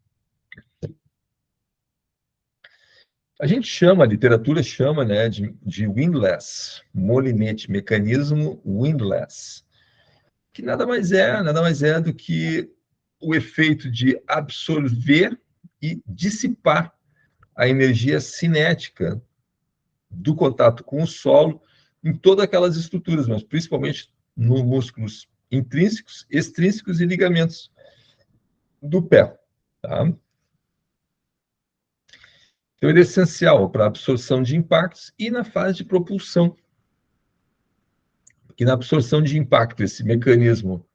A gente chama, a literatura chama, né, de windlass, molinete, mecanismo windlass, que nada mais é do que o efeito de absorver e dissipar a energia cinética do contato com o solo em todas aquelas estruturas, mas principalmente nos músculos intrínsecos, extrínsecos e ligamentos do pé, tá? Então, ele é essencial para a absorção de impactos e na fase de propulsão. Porque na absorção de impacto, esse mecanismo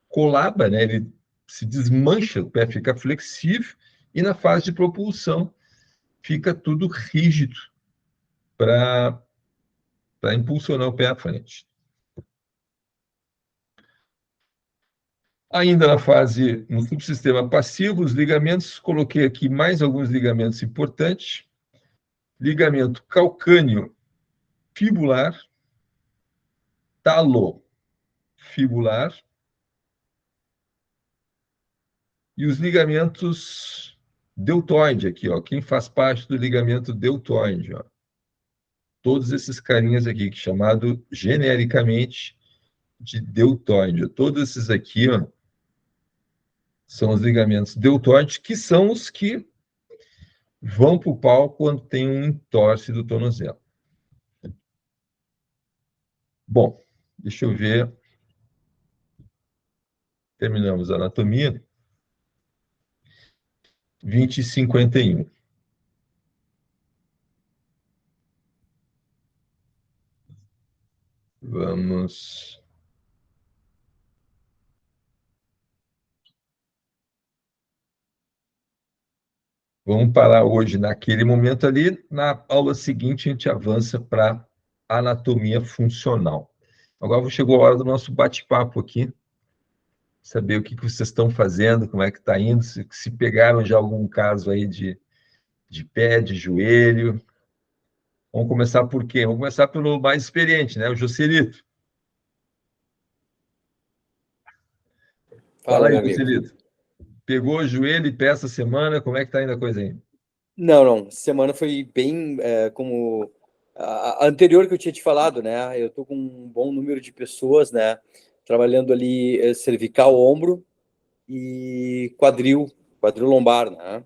colaba, né? Ele se desmancha, o pé fica flexível, e na fase de propulsão fica tudo rígido para impulsionar o pé à frente. Ainda no subsistema passivo, os ligamentos, coloquei aqui mais alguns ligamentos importantes. Ligamento calcâneo fibular, talofibular e os ligamentos deltoide aqui, ó. Quem faz parte do ligamento deltoide, ó. Todos esses carinhas aqui, chamado genericamente de deltoide. Todos esses aqui, ó, são os ligamentos deltoides, que são os que vão para o pau quando tem um entorse do tornozelo. Bom, deixa eu ver. Terminamos a anatomia. 20 e 51. Vamos. Vamos parar hoje naquele momento ali. Na aula seguinte, a gente avança para anatomia funcional. Agora chegou a hora do nosso bate-papo aqui. Saber o que vocês estão fazendo, como é que está indo, se pegaram já algum caso aí de pé, de joelho. Vamos começar por quê? Vamos começar pelo mais experiente, né? O Joselito. Fala aí, meu amigo. Joselito. Pegou o joelho e pé essa semana, como é que está indo a coisa aí? Não. Semana foi bem como a anterior que eu tinha te falado, né? Eu estou com um bom número de pessoas, né? Trabalhando ali cervical, ombro e quadril lombar, né?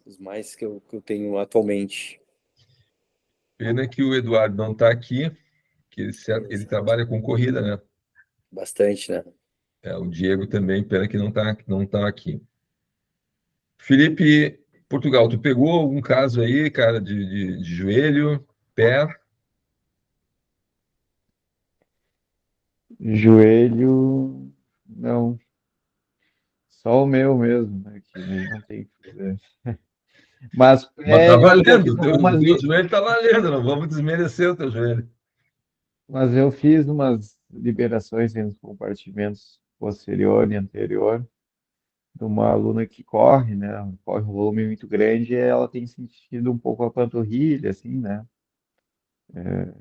Os mais que eu tenho atualmente. Pena que o Eduardo não está aqui, que ele trabalha com corrida, né? Bastante, né? O Diego também, pena que não tá aqui. Felipe, Portugal, tu pegou algum caso aí, cara, de joelho, pé? Joelho, não. Só o meu mesmo, né? Que aí não tem o que fazer. Mas Mas tá eu valendo, fiz o teu joelho tá valendo, não vamos desmerecer o teu joelho. mas eu fiz umas liberações nos compartimentos posterior e anterior de uma aluna que corre, né? Corre um volume muito grande e ela tem sentido um pouco a panturrilha, assim, né?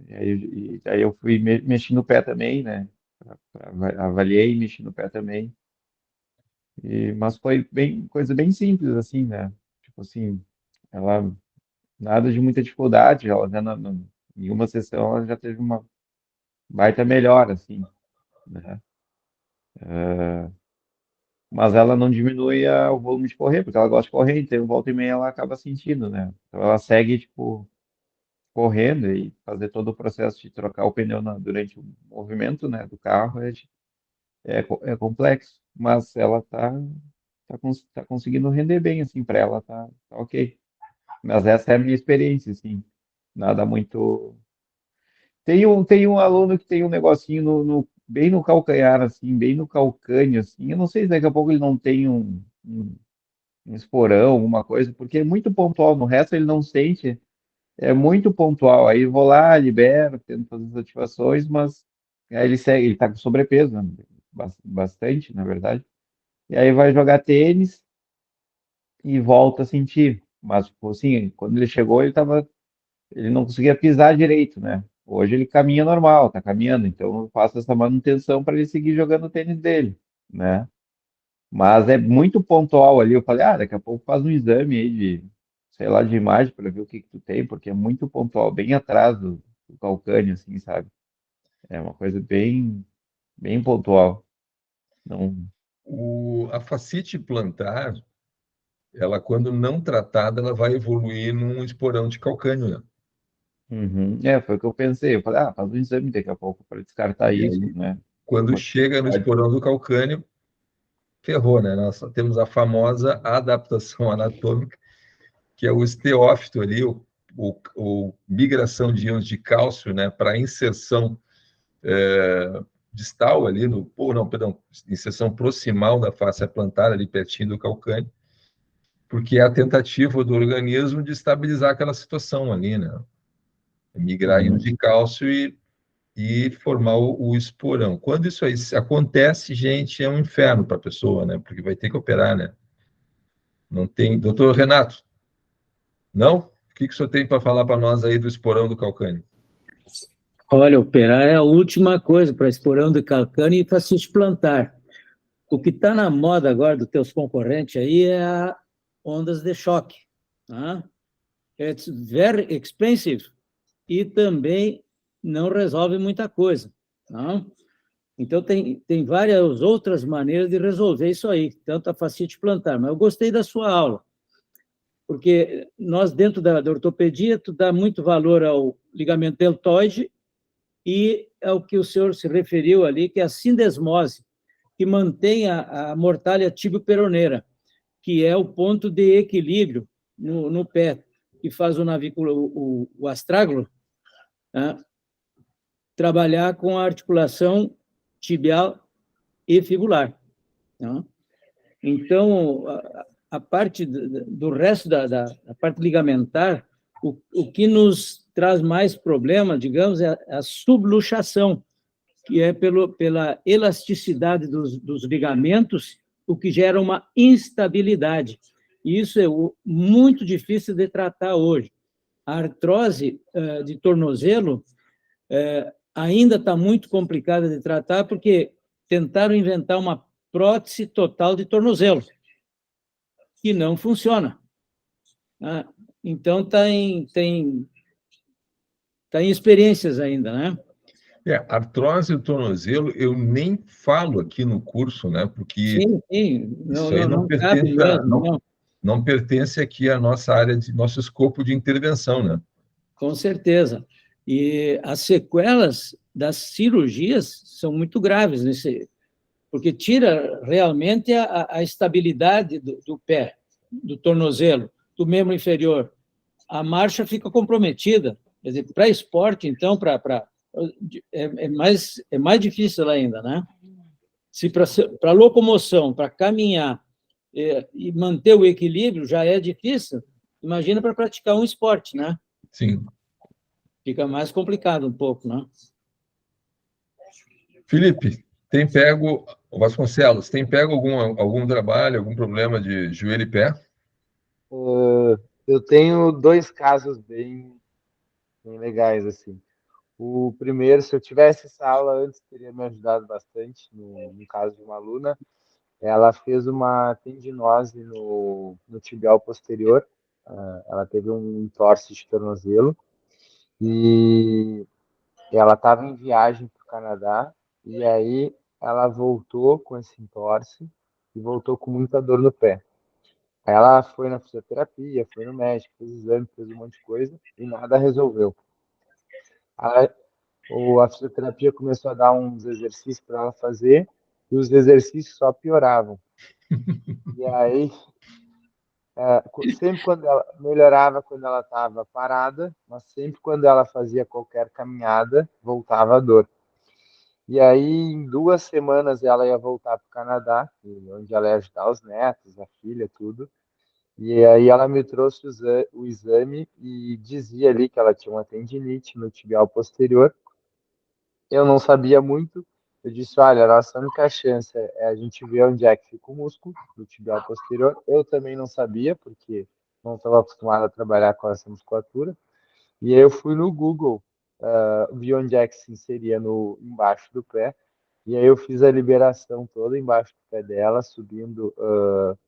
E aí eu fui mexendo no pé também, né? Avaliei e mexi no pé também. Mas foi coisa bem simples, assim, né? Tipo assim, ela nada de muita dificuldade, ela já em uma sessão ela já teve uma baita melhora, assim, né? Mas ela não diminui o volume de correr, porque ela gosta de correr, então volta e meia ela acaba sentindo, né? Então ela segue, tipo, correndo e fazer todo o processo de trocar o pneu durante o movimento, né, do carro é complexo, mas ela tá conseguindo render bem, assim, para ela tá ok. Mas essa é a minha experiência, assim, nada muito. Tem um aluno que tem um negocinho bem no calcanhar, assim, bem no calcânio, assim. Eu não sei se daqui a pouco ele não tem um esporão, alguma coisa, porque é muito pontual. No resto ele não sente, é muito pontual. Aí eu vou lá, libero, tento fazer as ativações, mas aí ele segue, ele tá com sobrepeso, né? Bastante, na verdade. E aí vai jogar tênis e volta a sentir. Mas, tipo, assim, quando ele chegou, ele não conseguia pisar direito, né? Hoje ele caminha normal, tá caminhando, então eu faço essa manutenção para ele seguir jogando o tênis dele, né? Mas é muito pontual ali. Eu falei, daqui a pouco faz um exame aí sei lá, de imagem para ver o que que tu tem, porque é muito pontual, bem atrás do calcânio, assim, sabe? É uma coisa bem pontual. Não. A fascite plantar, ela quando não tratada, ela vai evoluir num esporão de calcânio, né? Uhum. Foi o que eu pensei. Eu falei, faz um exame daqui a pouco para descartar E isso, aí, né? Tem quando uma chega no possibilidade. esporão do calcânio, ferrou, né? Nós temos a famosa adaptação anatômica, que é o esteófito ali, o migração de íons de cálcio, né, para inserção distal ali inserção proximal da face plantar ali pertinho do calcânio, porque é a tentativa do organismo de estabilizar aquela situação ali, né? Migrar íons Uhum. de cálcio e formar o esporão. Quando isso aí acontece, gente, é um inferno para a pessoa, né? Porque vai ter que operar, né? Não tem. Doutor Renato, não? O que o senhor tem para falar para nós aí do esporão do calcânio? Olha, operar é a última coisa para esporão de calcânio e para se plantar. O que está na moda agora dos teus concorrentes aí é a ondas de choque. Tá? It's very expensive e também não resolve muita coisa. Tá? Então, tem várias outras maneiras de resolver isso aí, tanto a fascite plantar. Mas eu gostei da sua aula, porque nós, dentro da ortopedia, tu dá muito valor ao ligamento deltoide e ao que o senhor se referiu ali, que é a sindesmose, que mantém a mortalha tibio-peroneira, que é o ponto de equilíbrio no pé, que faz o navículo, o astrágalo, né, trabalhar com a articulação tibial e fibular. Né? Então, a parte do resto da parte ligamentar, o que nos traz mais problema, digamos, é a subluxação, que é pela elasticidade dos ligamentos, o que gera uma instabilidade. E isso é muito difícil de tratar hoje. A artrose de tornozelo ainda está muito complicada de tratar, porque tentaram inventar uma prótese total de tornozelo, que não funciona. Então, tem experiências ainda, né? Artrose do tornozelo, eu nem falo aqui no curso, né? Porque sim. Isso aí não cabe pertence mesmo, não pertence aqui à nossa área, nosso escopo de intervenção, né? Com certeza. E as sequelas das cirurgias são muito graves, porque tira realmente a estabilidade do pé, do tornozelo, do membro inferior. A marcha fica comprometida. Quer dizer, para esporte, então, é mais difícil ainda, né? Se para locomoção, para caminhar e manter o equilíbrio já é difícil, imagina para praticar um esporte, né? Sim. Fica mais complicado um pouco, né? Felipe, Vasconcelos, tem pego algum trabalho, algum problema de joelho e pé? Eu tenho dois casos bem legais, assim. O primeiro, se eu tivesse essa aula antes, teria me ajudado bastante, no caso de uma aluna. Ela fez uma tendinose no tibial posterior, ela teve um entorse de tornozelo, e ela estava em viagem para o Canadá, e aí ela voltou com esse entorse e voltou com muita dor no pé. Aí ela foi na fisioterapia, foi no médico, fez exame, fez um monte de coisa, e nada resolveu. A fisioterapia começou a dar uns exercícios para ela fazer, e os exercícios só pioravam. E aí, sempre quando ela melhorava quando ela estava parada, mas sempre quando ela fazia qualquer caminhada, voltava a dor. E aí, em 2 semanas, ela ia voltar para o Canadá, onde ela ia ajudar os netos, a filha, tudo. E aí ela me trouxe o exame e dizia ali que ela tinha uma tendinite no tibial posterior. Eu não sabia muito. Eu disse, olha, a nossa única chance é a gente ver onde é que fica o músculo do tibial posterior. Eu também não sabia, porque não estava acostumado a trabalhar com essa musculatura. E aí eu fui no Google, vi onde é que se inseria embaixo do pé. E aí eu fiz a liberação toda embaixo do pé dela, subindo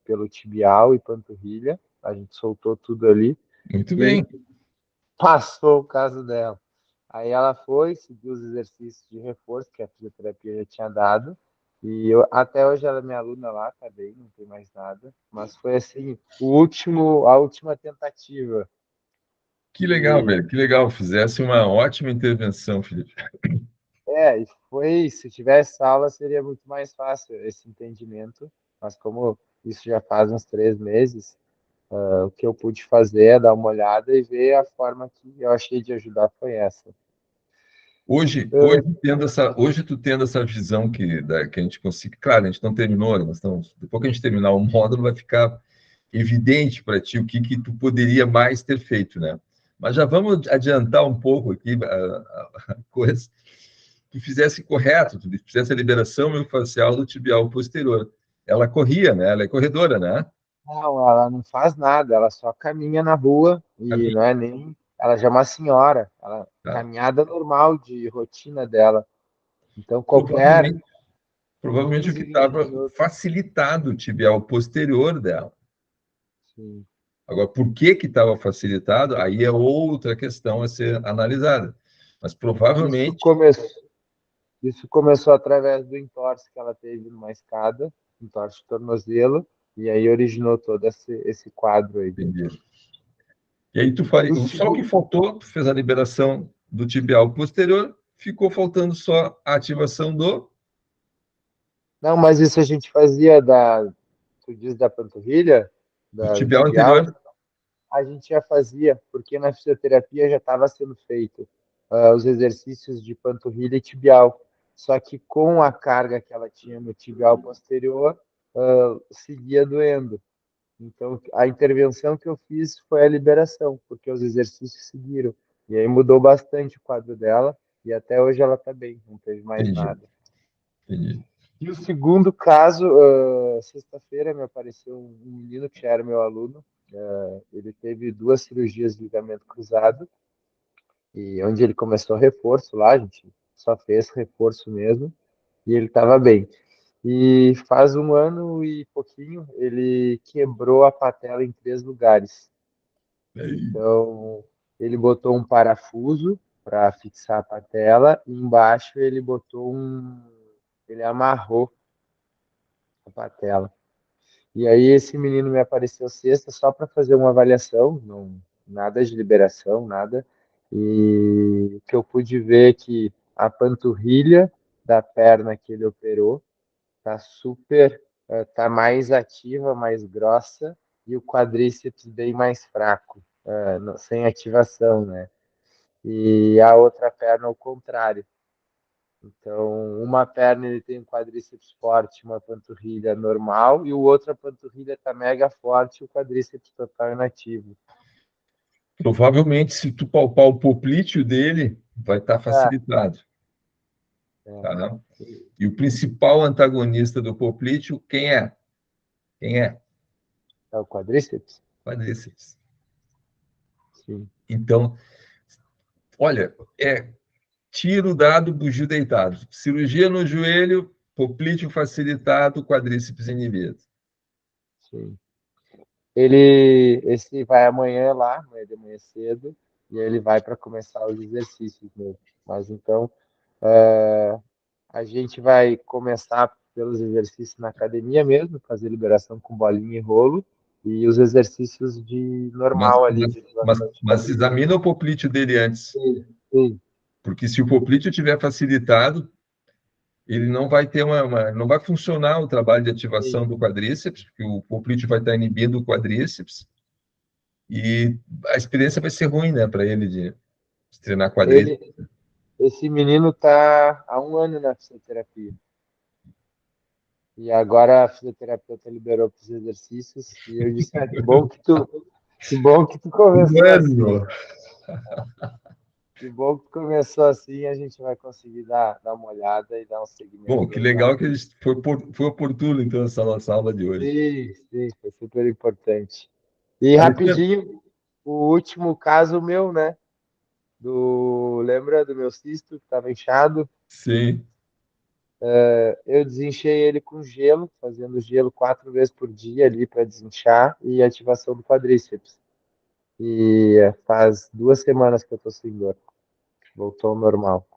pelo tibial e panturrilha. A gente soltou tudo ali. Muito E bem. passou o caso dela. Aí ela foi, seguiu os exercícios de reforço que a fisioterapia já tinha dado. E até hoje ela é minha aluna lá, tá bem, não tem mais nada. Mas foi assim, a última tentativa. Que legal, velho. Que legal. Fizesse uma ótima intervenção, Felipe. E se tivesse aula, seria muito mais fácil esse entendimento. Mas como isso já faz uns 3 meses, o que eu pude fazer é dar uma olhada e ver a forma que eu achei de ajudar foi essa. Hoje tu tendo essa visão que a gente consegue. Claro, a gente não terminou, né? Depois que a gente terminar o módulo, vai ficar evidente para ti o que tu poderia mais ter feito, né? Mas já vamos adiantar um pouco aqui a coisa. Tu fizesse correto, tu fizesse a liberação miofascial do tibial posterior. Ela corria, né? Ela é corredora, né? Não, ela não faz nada, ela só caminha na rua e não é nem. Ela já é uma senhora, ela Tá. caminhada normal de rotina dela. Então, qualquer Provavelmente o 15, que 20 estava minutos. facilitado o tibial posterior dela. Sim. Agora, por que estava facilitado? Aí é outra questão a ser analisada. Mas Isso provavelmente. começou. Isso começou através do entorse que ela teve numa escada, entorse de tornozelo, e aí originou todo esse quadro aí. Entendi. E aí só o que faltou, tu fez a liberação do tibial posterior, ficou faltando só a ativação do Não, mas isso a gente fazia tu diz da panturrilha, do tibial tibial, anterior. a gente já fazia, porque na fisioterapia já estava sendo feito os exercícios de panturrilha e tibial. Só que com a carga que ela tinha no tibial posterior, seguia doendo. Então, a intervenção que eu fiz foi a liberação, porque os exercícios seguiram. E aí mudou bastante o quadro dela, e até hoje ela está bem, não teve mais Entendi, nada. entendi. E o segundo caso, sexta-feira me apareceu um menino que já era meu aluno. Ele teve 2 cirurgias de ligamento cruzado, e onde ele começou reforço lá, a gente só fez reforço mesmo, e ele estava bem. E faz 1 ano e pouquinho, ele quebrou a patela em 3 lugares. Então, ele botou um parafuso para fixar a patela, e embaixo ele botou ele amarrou a patela. E aí esse menino me apareceu sexta só para fazer uma avaliação, não, nada de liberação, nada. E que eu pude ver que a panturrilha da perna que ele operou tá super, tá mais ativa, mais grossa, e o quadríceps bem mais fraco, sem ativação, né? E a outra perna ao contrário. Então, uma perna ele tem um quadríceps forte, uma panturrilha normal, e o outro a panturrilha está mega forte e o quadríceps total inativo. Provavelmente, se tu palpar o poplíteo dele, vai estar Ah, facilitado. é. Tá? E o principal antagonista do poplíteo, quem é? Quem é? É o quadríceps? Quadríceps. Sim. Então, olha, tiro dado, bugio deitado. Cirurgia no joelho, poplíteo facilitado, quadríceps inibido. Sim. Esse vai amanhã lá, amanhã de manhã cedo, e ele vai para começar os exercícios mesmo. Mas então, a gente vai começar pelos exercícios na academia mesmo, fazer liberação com bolinha e rolo, e os exercícios de Mas, normal ali, mas, de mas, ativação de mas quadríceps. examina o poplíteo dele antes. Sim, sim, Porque se o poplíteo tiver facilitado, ele não vai ter não vai funcionar o trabalho de ativação sim. do quadríceps, porque o poplíteo vai estar inibindo o quadríceps, e a experiência vai ser ruim, né, para ele de treinar quadríceps. Esse menino está há 1 ano na fisioterapia. E agora a fisioterapeuta liberou para os exercícios, e eu disse, que bom que tu começou assim. Mano, Que bom que começou assim, a gente vai conseguir dar uma olhada e dar um segmento bom, que legal. legal que foi oportuno, então, essa nossa aula de hoje. Sim, sim, foi super importante. E Alexandre, rapidinho, o último caso meu, né? Lembra do meu cisto que estava inchado? sim, Eu desinchei ele com gelo, fazendo gelo 4 vezes por dia ali para desinchar e ativação do quadríceps. E faz 2 semanas que eu tô sem dor. Voltou ao normal.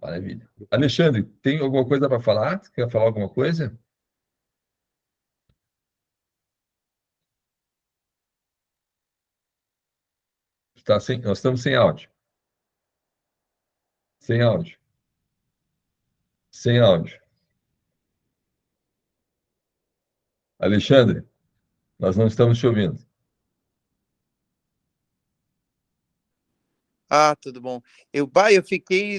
maravilha. Alexandre, tem alguma coisa para falar? Quer falar alguma coisa? Nós estamos sem áudio. Sem áudio. Sem áudio. Alexandre, nós não estamos te ouvindo. Ah, tudo bom. Eu fiquei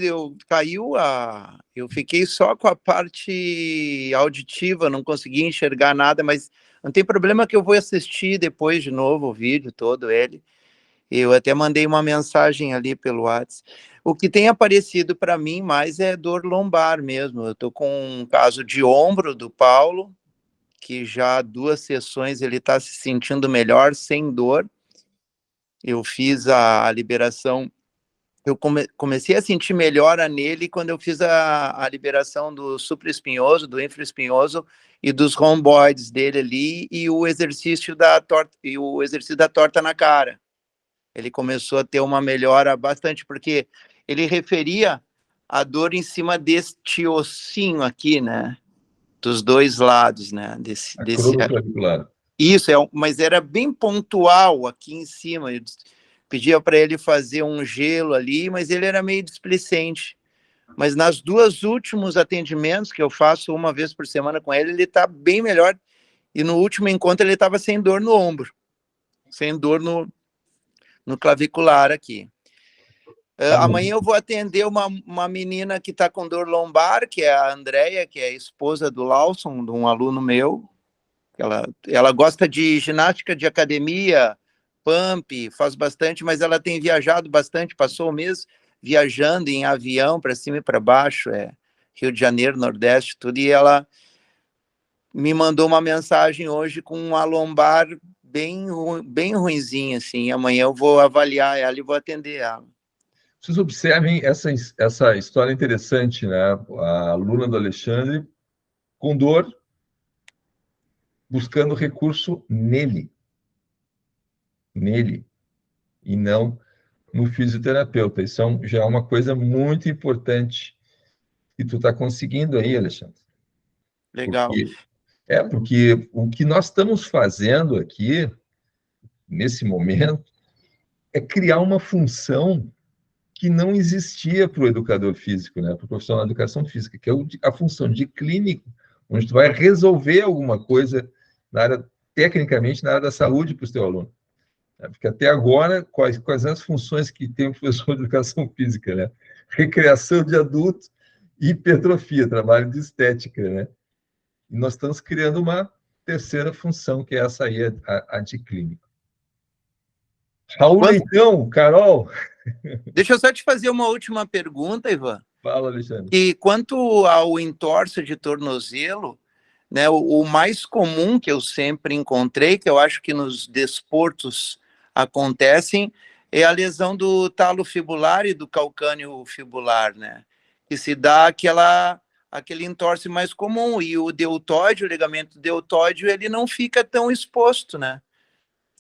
só com a parte auditiva, não consegui enxergar nada, mas não tem problema que eu vou assistir depois de novo o vídeo todo ele. Eu até mandei uma mensagem ali pelo WhatsApp. O que tem aparecido para mim mais é dor lombar mesmo. Eu estou com um caso de ombro do Paulo, que já há 2 sessões ele está se sentindo melhor, sem dor. Eu fiz a liberação. Eu comecei a sentir melhora nele quando eu fiz a liberação do supraespinhoso, do infraespinhoso e dos romboides dele ali, e o exercício da torta na cara. Ele começou a ter uma melhora bastante, porque ele referia a dor em cima deste ossinho aqui, né? Dos dois lados, né? Acromioclavicular. Isso, mas era bem pontual aqui em cima. Eu pedia para ele fazer um gelo ali, mas ele era meio displicente. Mas nas duas últimos atendimentos que eu faço uma vez por semana com ele está bem melhor. E no último encontro ele estava sem dor no ombro, sem dor no clavicular aqui. Amanhã eu vou atender uma menina que está com dor lombar, que é a Andrea, que é a esposa do Lawson, de um aluno meu. Ela gosta de ginástica de academia, pump, faz bastante, mas ela tem viajado bastante, passou o mês viajando em avião para cima e para baixo, Rio de Janeiro, Nordeste, tudo, e ela me mandou uma mensagem hoje com a lombar bem ruinzinha, assim. Amanhã eu vou avaliar ela e vou atender ela. Vocês observem essa história interessante, né? A aluna do Alexandre com dor, buscando recurso nele, e não no fisioterapeuta. Isso já é uma coisa muito importante que tu está conseguindo aí, Alexandre. Legal. Porque o que nós estamos fazendo aqui, nesse momento, é criar uma função que não existia para o educador físico, né? Para o profissional de educação física, que é a função de clínico, onde tu vai resolver alguma coisa tecnicamente na área da saúde para o teu aluno. Porque até agora, quais são as funções que tem o professor de educação física, né? Recreação de adultos e hipertrofia, trabalho de estética, né? E nós estamos criando uma terceira função, que é essa aí, a de clínico. Raul Leitão, Carol. Deixa eu só te fazer uma última pergunta, Ivan. Fala, Alexandre. E quanto ao entorse de tornozelo, né, o mais comum que eu sempre encontrei, que eu acho que nos desportos acontecem, é a lesão do talo fibular e do calcâneo fibular, né? Que se dá aquele entorse mais comum, e o deltoide, o ligamento deltoide, ele não fica tão exposto, né?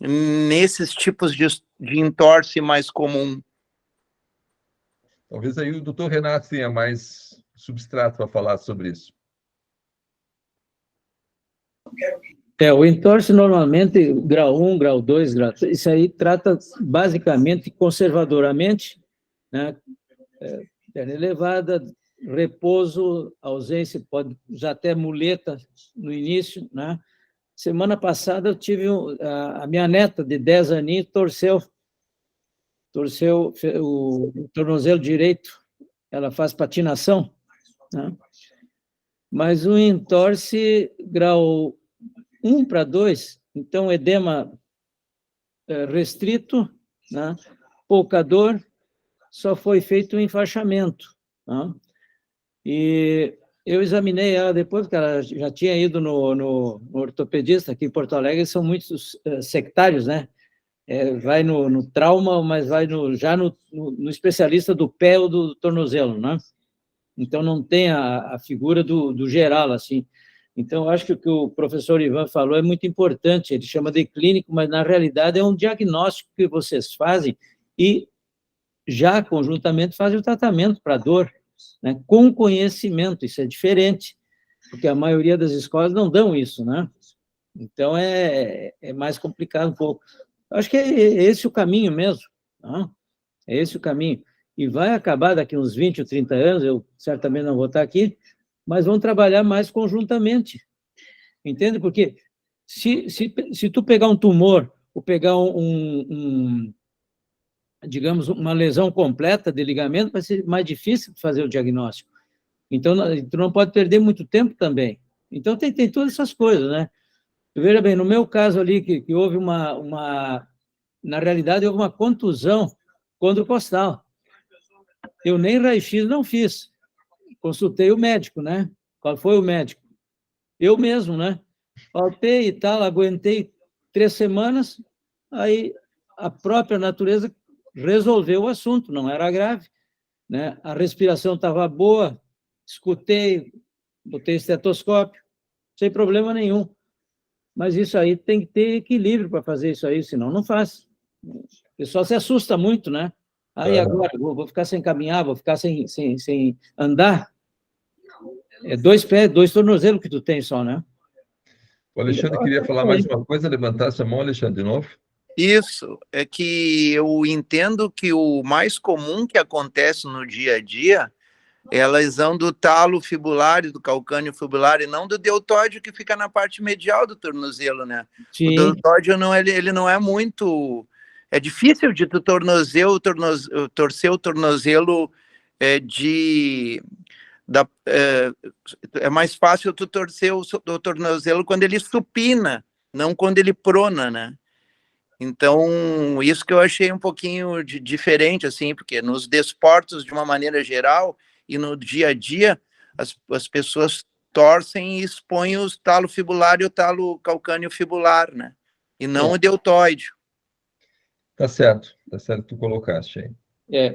Nesses tipos de entorse mais comum. Talvez aí o doutor Renato tenha mais substrato para falar sobre isso. O entorse normalmente, grau 1, grau 2, grau 3, isso aí trata basicamente, conservadoramente, né? Perna elevada, repouso, ausência, pode usar até muleta no início, né? Semana passada eu tive a minha neta de 10 aninhos torceu o tornozelo direito, ela faz patinação, né? Mas o entorse grau 1 para 2, então edema restrito, né? Pouca dor, só foi feito o enfaixamento, né? E eu examinei ela depois, porque ela já tinha ido no ortopedista aqui em Porto Alegre, são muitos sectários, né? Vai no trauma, mas vai já no especialista do pé ou do tornozelo, né? Então, não tem a figura do geral, assim. Então, eu acho que o que o professor Ivan falou é muito importante, ele chama de clínico, mas, na realidade, é um diagnóstico que vocês fazem e, já conjuntamente, fazem o tratamento para a dor, né? Com conhecimento, isso é diferente, porque a maioria das escolas não dão isso, né? Então, é mais complicado um pouco. Acho que é esse o caminho mesmo, tá? É esse o caminho. E vai acabar daqui uns 20 ou 30 anos, eu certamente não vou estar aqui, mas vão trabalhar mais conjuntamente. Entende? Porque se tu pegar um tumor ou pegar digamos, uma lesão completa de ligamento, vai ser mais difícil de fazer o diagnóstico. Então, tu não pode perder muito tempo também. Então, tem todas essas coisas, né? Veja bem, no meu caso ali, que houve na realidade, houve uma contusão condrocostal. Eu nem raio-x não fiz. Consultei o médico, né? Qual foi o médico? Eu mesmo, né? Faltei e tal, aguentei 3 semanas, aí a própria natureza resolveu o assunto, não era grave, né? A respiração estava boa, escutei, botei estetoscópio, sem problema nenhum. Mas isso aí tem que ter equilíbrio para fazer isso aí, senão não faz. O pessoal se assusta muito, né? Aí agora, vou ficar sem caminhar, vou ficar sem andar? É 2 pés, 2 tornozelos que tu tem só, né? O Alexandre queria falar mais uma coisa, levantar essa mão, Alexandre, de novo. Isso, é que eu entendo que o mais comum que acontece no dia a dia é a lesão do talo fibular e do calcânio fibular, e não do deltóide, que fica na parte medial do tornozelo, né? Sim. O deltóide não, ele não é muito... É difícil de tu torcer o tornozelo é mais fácil tu torcer o tornozelo quando ele supina, não quando ele prona, né? Então, isso que eu achei um pouquinho diferente, assim, porque nos desportos, de uma maneira geral, e no dia a dia, as pessoas torcem e expõem o talo fibular e o talo calcâneo fibular, né? E não o deltoide. Tá certo tu colocaste aí.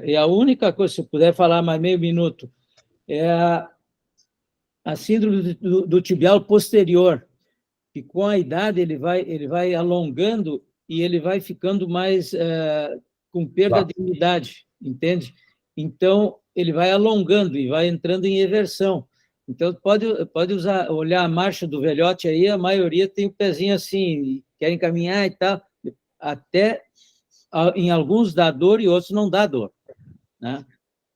E a única coisa, se puder falar mais meio minuto, é a síndrome do tibial posterior, que com a idade ele vai alongando e ele vai ficando mais com perda de umidade, entende? Então, ele vai alongando e vai entrando em eversão. Então, pode olhar a marcha do velhote aí, a maioria tem o pezinho assim, querem caminhar e tal, até em alguns dá dor e outros não dá dor, né?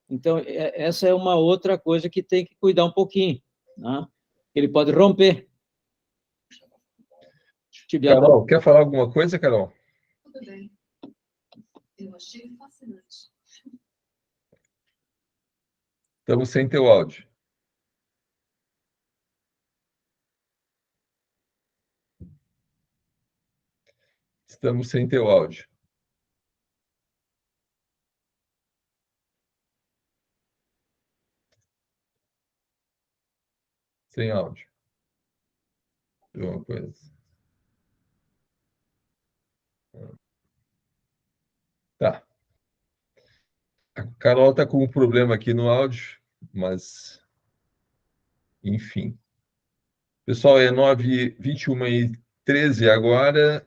Então, essa é uma outra coisa que tem que cuidar um pouquinho, né? Ele pode romper. Carol, quer falar alguma coisa, Carol? Tudo bem. Eu achei fascinante. Estamos sem teu áudio. Estamos sem teu áudio. Sem áudio. Uma coisa. Tá. A Carol está com um problema aqui no áudio, mas enfim. Pessoal, é 9h21h13 agora.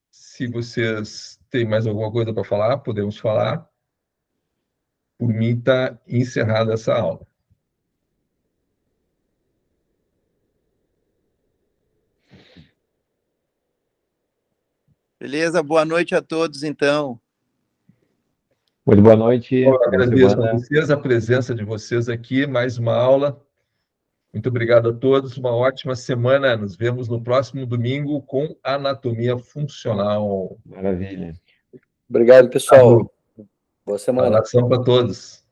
Se vocês têm mais alguma coisa para falar, podemos falar. Por mim, está encerrada essa aula. Beleza? Boa noite a todos, então. Muito boa noite. Eu agradeço a vocês, a presença de vocês aqui, mais uma aula. Muito obrigado a todos, uma ótima semana. Nos vemos no próximo domingo com anatomia funcional. Maravilha. Obrigado, pessoal. Boa semana. Abração para todos.